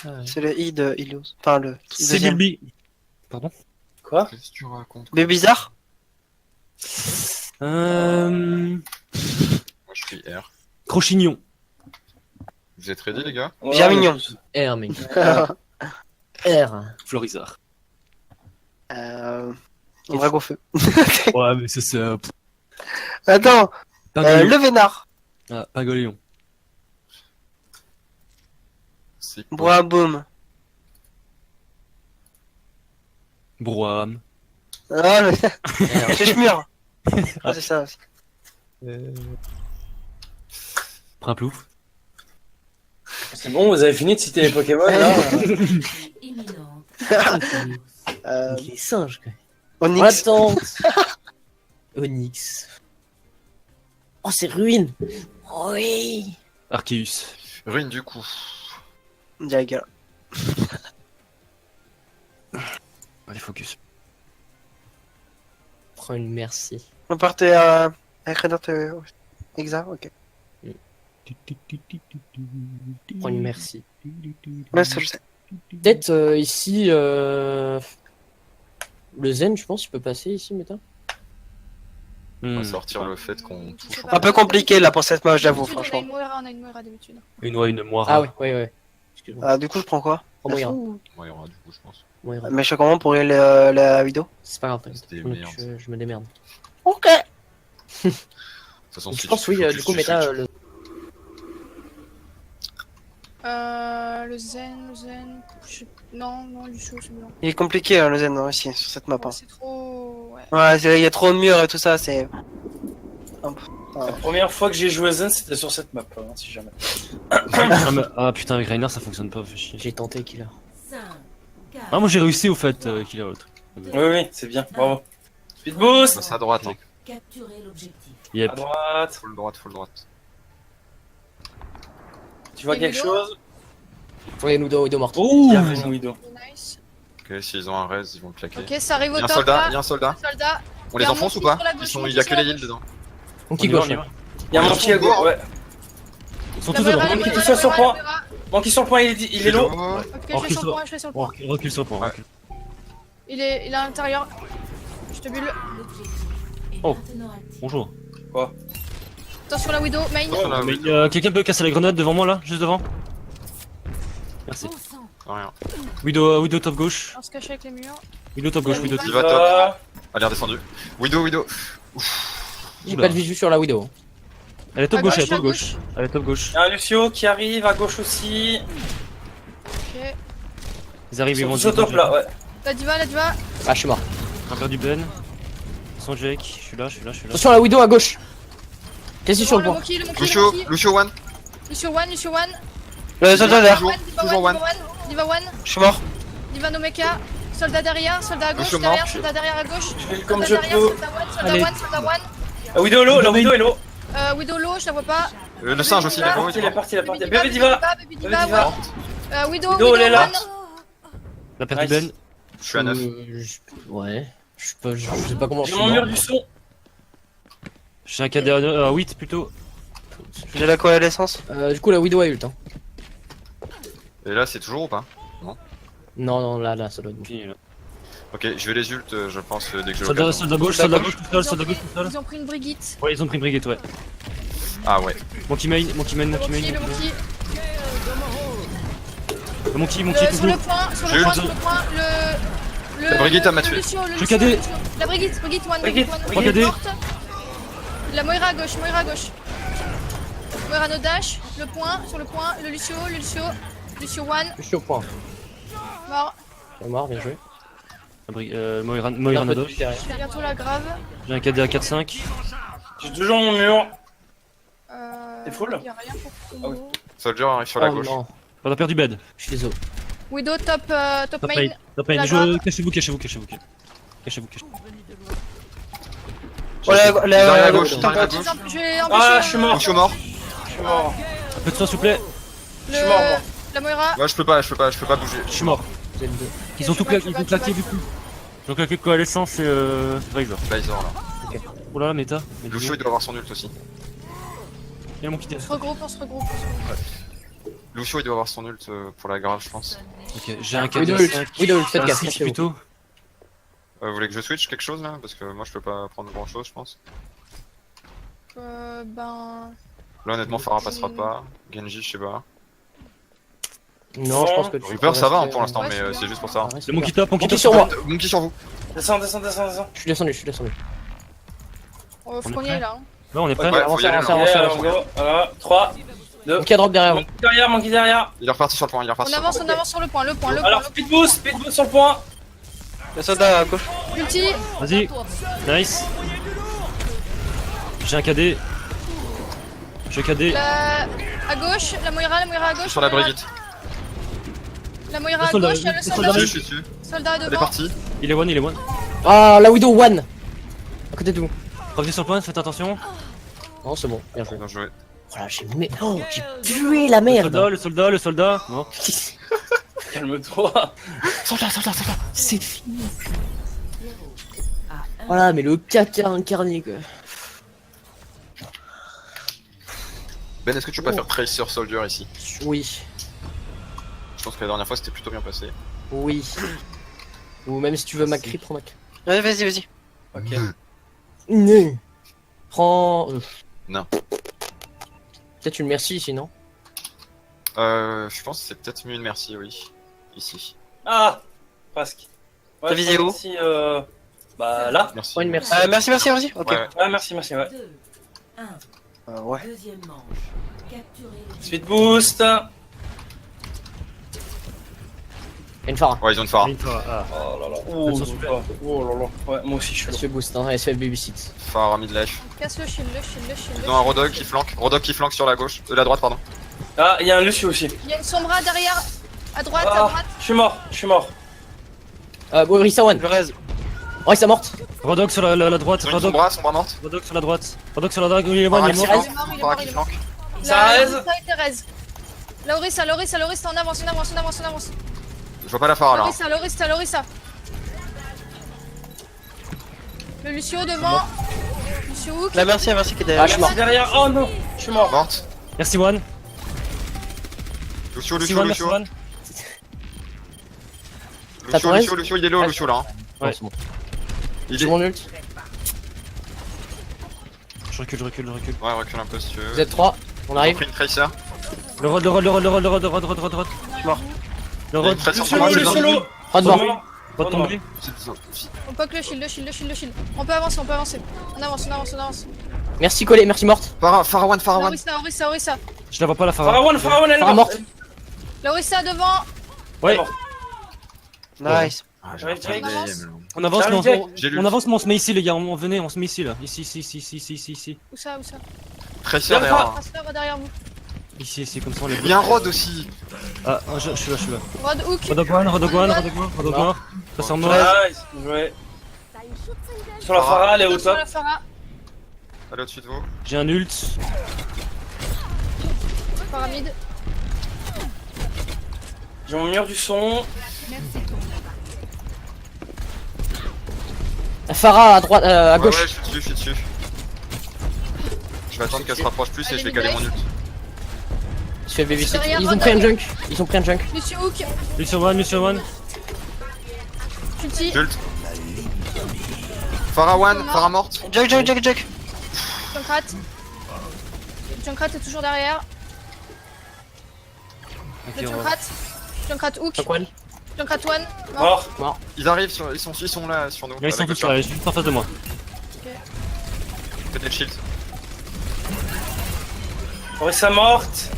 Ah ouais. C'est le I de Helios. Enfin, le C'est deuxième. Bilby. Quoi? Qu'est-ce que tu racontes? Mais bizarre. Moi je suis R. Crochignon. Vous êtes ready les gars? Bien mignon. R, mec. Ah, R. Florizard. Dragon feu. Ouais, mais ça, c'est. Attends, Pingolion. le Vénard. Ah, Pingolion. C'est quoi? Bois boum. Brouham. Ah, Merde. c'est Schmur. Ah, c'est ça aussi. Primplouf. C'est bon, vous avez fini de citer les Pokémon là Imminente. Les singes, quoi. Onyx. Attends. Onyx. Oh, c'est ruine. Oh, oui. Arceus. Ruine du coup. Diaga. Allez, focus. Prends une merci. On partait à Redot Exa, ok. Prends une merci. Ouais, ça je sais. Peut-être ici, le Zen, je pense, il peut passer ici, méta. On va sortir le fait qu'on touche. Un peu compliqué là pour cette match, j'avoue, D'habitude, franchement. On a une Moira d'habitude. Une Moira. Ah ouais, ouais. Excuse-moi. Du coup, je prends quoi? Prends Moira. Ouais, il y aura du coup, je pense. Moira. Mais je fais comment pour la vidéo? C'est pas grave, C'était donc, merde. je me démerde. Ok. De toute façon, Je si pense, tu oui, focus, du coup, tu méta, switches. Le Zen, non, Lucio, c'est bien. Il est compliqué le Zen hein, ici, sur cette map. Ouais, c'est trop... Ouais. Ouais, il y a trop de murs et tout ça, c'est. La première fois que j'ai joué Zen, c'était sur cette map, hein, si jamais. Ah putain, avec Reiner ça fonctionne pas, fais chier. J'ai tenté, Killer. 5, 4, Ah, moi j'ai réussi au fait, Killer l'autre. Oui, c'est bien, bravo. Speed boost. Passe à droite, hein. capturez l'objectif. À Yep. droite. Full droite, full droite. Tu vois Et quelque Widow chose? Ouais, Widow mort. Il y a une Widow. Nice. Ok, s'ils ont un res, ils vont le claquer. Ok, ça arrive Il y au a un top soldat, là. il y a un soldat. Soldat. On les Il y a un enfonce ou monkey pas sur la gauche, Il y a que les heals dedans. On On qui y va, gauche, on y là. va. Il y a un monkey à gauche, ouais. Ils sont La tous à Moira, droite. la Monkey Moira, qui soit sur la le point. Moira. Monkey sur le point, il est low. Ok, je On vais sur le recule point, je vais sur le On point. recule sur le point. Ouais. recule. Il est à l'intérieur. Je te bulle. L'objectif est Oh. maintenant actif. Bonjour. Attention la Widow, main. Oh, là, Mais oui. quelqu'un peut casser la grenade devant moi là, juste devant. Merci. Bon sang. Rien. Widow top gauche. On se cache avec les murs. Widow top gauche, Widow top. Il va top. Elle est redescendue. Widow. J'ai Oula. pas de visu sur la Widow. Elle est top À gauche, elle est gauche, top à gauche. Elle est top gauche. Il y a un Lucio qui arrive à gauche aussi. Ok. Ils arrivent, ils vont Ils sont au top là, ouais. La diva. Ah, je suis mort. On a perdu Ben. Sans Jake, je suis là. Attention, la Widow à gauche. Quasi sur le Le point. monkey, le monkey, Lucio, le monkey. Lucio one. Lucio one. Le soldat derrière. Toujours one. Diva one. Je suis mort. Diva no mecha. Soldat derrière, soldat à gauche, Lucio derrière, mort. soldat derrière à gauche. Je fais comme Soldat je derrière, peux. soldat Allez. one, soldat one. La Widow est low, la Widow est low. Widow low, je la vois pas. Le singe aussi, il est low, il est Il est mort. parti, il est parti. Baby Baby Diva. Baby Diva, Baby Diva. ouais. Widow, Widow, elle est là. one. On a perdu Nice. Ben. Je suis à 9. Ouais. Je sais pas comment je J'ai suis mon mur mort. du son. J'ai un KD 8 plutôt. J'ai la coalescence. Du coup, la Widow a ult. Hein. Et là, c'est toujours ou pas? Non, là, ça doit être bon. Fini là. Ok, je vais les ult, je pense, dès que j'ai Soldat l'occasion. gauche, soldat gauche tout seul, soldat gauche tout seul. Ils ont pris une Brigitte. Ouais, ils ont pris Brigitte, ouais. Ah ouais. Monkey main. Le monkey. Le monkey, Sur toujours. le point, J'ai eu sur le point, La Brigitte a m'a tué. Je cadais. La Brigitte one. Brigitte, Brigitte. Regardez. Morte. La Moira à gauche. Moira no dash, le point, sur le point, le Lucio one, Je suis au point. mort. Je suis mort, bien joué. Moira Un peu de Nadosh. vue derrière. J'ai bientôt la grave. J'ai un KD à 4-5. J'ai toujours mon mur. T'es full Y a rien pour Ah oui. combo. Soldier arrive sur la Oh gauche. non, On a perdu Ben. je suis désolé. Widow top main. Top main. La Cachez-vous. grave. Cachez-vous. Il arrive à gauche, il arrive à gauche. Je vais Ah, empêcher je suis mort. Lucio mort. Je suis mort. Un peu de soin, s'il vous plaît. Je suis mort, moi. La Moira. Ouais, je peux pas bouger. Je suis mort. Vous êtes deux. Ils ont tout claqué, ils ont claqué du coup. Ils ont claqué coalescence et Razor. Blazor là. Oh là là, méta. Lucio, il doit avoir son ult aussi. Il y a mon kit. On se regroupe. Lucio, il doit avoir son ult pour la grave, je pense. Ok, j'ai un Widow 4 ult. 5. Widow ult, faites Un gaffe. 6 cachez-vous. plutôt. Vous voulez que je switch quelque chose là? Parce que moi, je peux pas prendre grand chose, je pense. Ben. Là, honnêtement, Pharah passera pas. Genji, je sais pas. Non, je pense que tu Reaper, ça va hein, pour rester, l'instant, Ouais, mais c'est bien. c'est juste pour ça. reste Le monkey bien. top, monkey Monkey top. sur moi. Monkey sur vous. Descends, descends, descends, descends. Je suis descendu, je suis descendu. Faut est qu'on y prêt est là. Hein. Ouais, on est prêt. Ouais, faut Avancez, y aller, avancez, là. avancez, Allez, avancez. on go. Voilà, 3, 2. Monkey à drop derrière vous. Monkey derrière. Il est reparti sur le point, il est reparti On sur le avance, point. on avance sur le point, le point, le point. Alors, speed boost sur le point. Le soldat à gauche. Ulti, Vas-y. Nice. J'ai un KD. J'ai KD. à gauche, la Moira à gauche. Sur la Moira- Brigitte. La Moira Le à soldat, gauche, il y a le le soldat. soldat. Je suis dessus. Soldat Elle est devant. partie. Il est one, il est one. Ah, la Widow one. À côté de vous. Revenez sur le point, faites attention. Non, c'est bon, bien joué. Bien joué. Voilà, j'ai tué la Le merde. soldat, le soldat, le soldat. Bon. Calme-toi. Soldat. C'est fini. Voilà, mais le caca incarné quoi. Ben, est-ce que tu peux pas faire Tracer Soldier ici? Oui, Je pense que la dernière fois c'était plutôt bien passé. oui. Ou même si tu veux Macri, prends Macri. Ouais, vas-y, vas-y. Ok. Non. Prends. Non. Peut-être une merci ici, non? Je pense que c'est peut-être mieux une merci, oui. Ici. Ah, presque. Ouais, Ta vidéo. Merci, bah là. Merci. Prends une merci. Merci, vas-y. Ok. Ouais, ouais. Ouais, merci, ouais. 2, 1. Ouais. Deuxième manche. Capturez les Speed boost. Une phare. Ouais, ils ont une phare. Ah. Oh là là. Oh, Attention, oh là là. Ouais, moi aussi je suis Elle là. se fait boost, hein, elle se fait babysit. Phare à mid-life. Casse le shield. Ils ont un Rodog qui flanque. Rodog qui flanque sur la gauche. La droite, pardon. Ah, il y a un Lucio aussi. Il y a une Sombra derrière, à droite, à Ah, droite. je suis mort. Orisa one. Le reste. Orisa morte. Rodog sur la droite. Ils ont une Rodog. sombra morte. Rodog sur la droite. Rodog sur la droite. Il est one, Phare il qui est mort. flanque. Il est mort, Phare qui il est flanque. Ça La raise. Orisa et Thérèse. La Orisa, on avance. Je vois pas la phare là. hein. L'Orisa. Le Lucio devant. Lucio Hook. La merci qui est Ah, derrière. je suis mort. Merci derrière. Oh non, je suis mort. Morte. Merci one. Lucio, Merci Lucio, one, merci Lucio. one. T'as ton reste Lucio, il est low, Lucio là. hein. Ouais. Non, c'est bon. Il J'ai est. mon ult. Je recule. Ouais, recule un peu si tu veux. Vous êtes 3, on Ils ont arrive. pris une Tracer. Le rod. Je suis mort. Le Il y a rod. une Tracer sur Lucio, moi, Lucio, c'est Lucio. dans- Rod mort. Rod tombé. On poke le shield. On peut avancer. On avance. Merci collé, merci morte. Phare one. Orisa. Je la vois pas la phare. Pharaon, elle est Phara morte. morte. La Orisa devant. Ouais. Nice. Ah, J'arrive direct. On avance, Charlie mais Jack. J'ai lu. on avance, mais on se met ici, les gars. Venez, on se met ici là. Ici. Où ça Tracer Viens, derrière. Tracer derrière vous. Ici, comme ça on les Il y a un Rod aussi. Ah, je suis là. Rod Hook. Rodog mort. Ça sent mort. Nice, bien joué. Sur la Phara, elle est au Sur top. la Phara. Allez au-dessus de vous. J'ai un ult. Pyramide. J'ai mon mur du son. Farah à droite, à Ouais, gauche. ouais, je suis dessus. Je vais attendre qu'elle se rapproche plus et je vais caler mon ult. Je fais babysit. Derrière Ils ont Rod. pris un junk. Lucio Hook. Lucio one. Ulti. Ult. Phara one, Phara morte. Jack. Junkrat est toujours derrière. Le Junkrat Hook. Choc one. Junkrat One. Mort. Mort. Ils arrivent, ils sont là sur nous. Là, ils sont avec tous le là, juste en face de moi. Côté de shield. Orisa morte.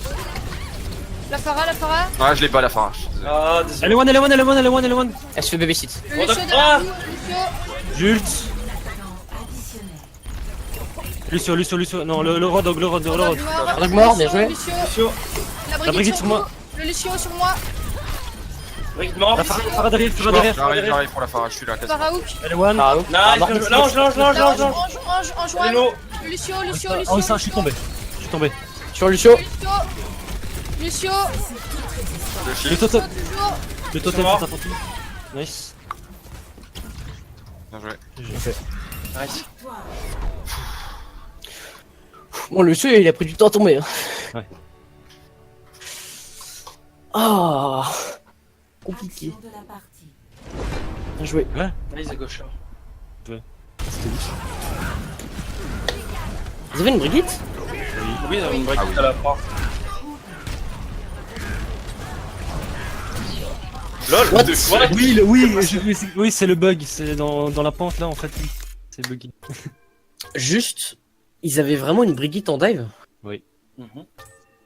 La Phara. Ouais, je l'ai pas la Phara. je suis désolé. Ah, désolé. Elle est one. Elle se fait babysit. Le Lucio Ah. derrière vous. Lucio. J'ult. additionnel. Lucio. Non, le Rodog. Rodog mort. Rodog mort, bien joué. Lucio. Lucio. La Brigitte Brigitte sur sur moi. vous. Le Lucio sur moi. Brigitte morte. La Phara derrière. J'arrive pour la Phara, je suis là quasiment. Phara Hook. Elle est one. Farah. Nice, Ah, mort. bien joué. Lange. En joint. Hello. Le Lucio. Oh, ça, je suis tombé. Sur Lucio. Lucio. Le Le shield, totem, Toujours. le totem, mort. c'est important. Nice. bien joué. Nice. Bon, Lucio, il a pris du temps à tomber. hein. Ouais. Ah. Compliqué. Fin de la partie. Bien joué. Nice à gauche là. Vous avez une Brigitte? Oui, il y a une Brigitte à la porte. LOL, What de quoi? Oui, oui, c'est le bug. C'est dans la pente là en fait. Oui. C'est bugué. Juste, ils avaient vraiment une Brigitte en dive? Mhm.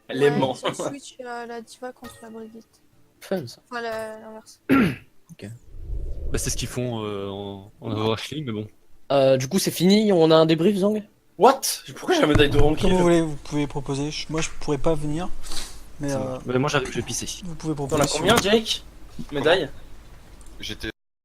L'aimant. Ils ont switch la diva contre la Brigitte. Fun ça. Enfin, l'inverse. Bah, c'est ce qu'ils font en Overwatch League, mais bon. Du coup, c'est fini, on a un débrief, Zang? What? Pourquoi j'ai la médaille de Comme Ronkill? vous voulez, vous pouvez proposer. Moi, je pourrais pas venir, mais Mais moi j'arrive, je vais pisser. vous pouvez T'en proposer. as combien, Jake? Médaille? J'étais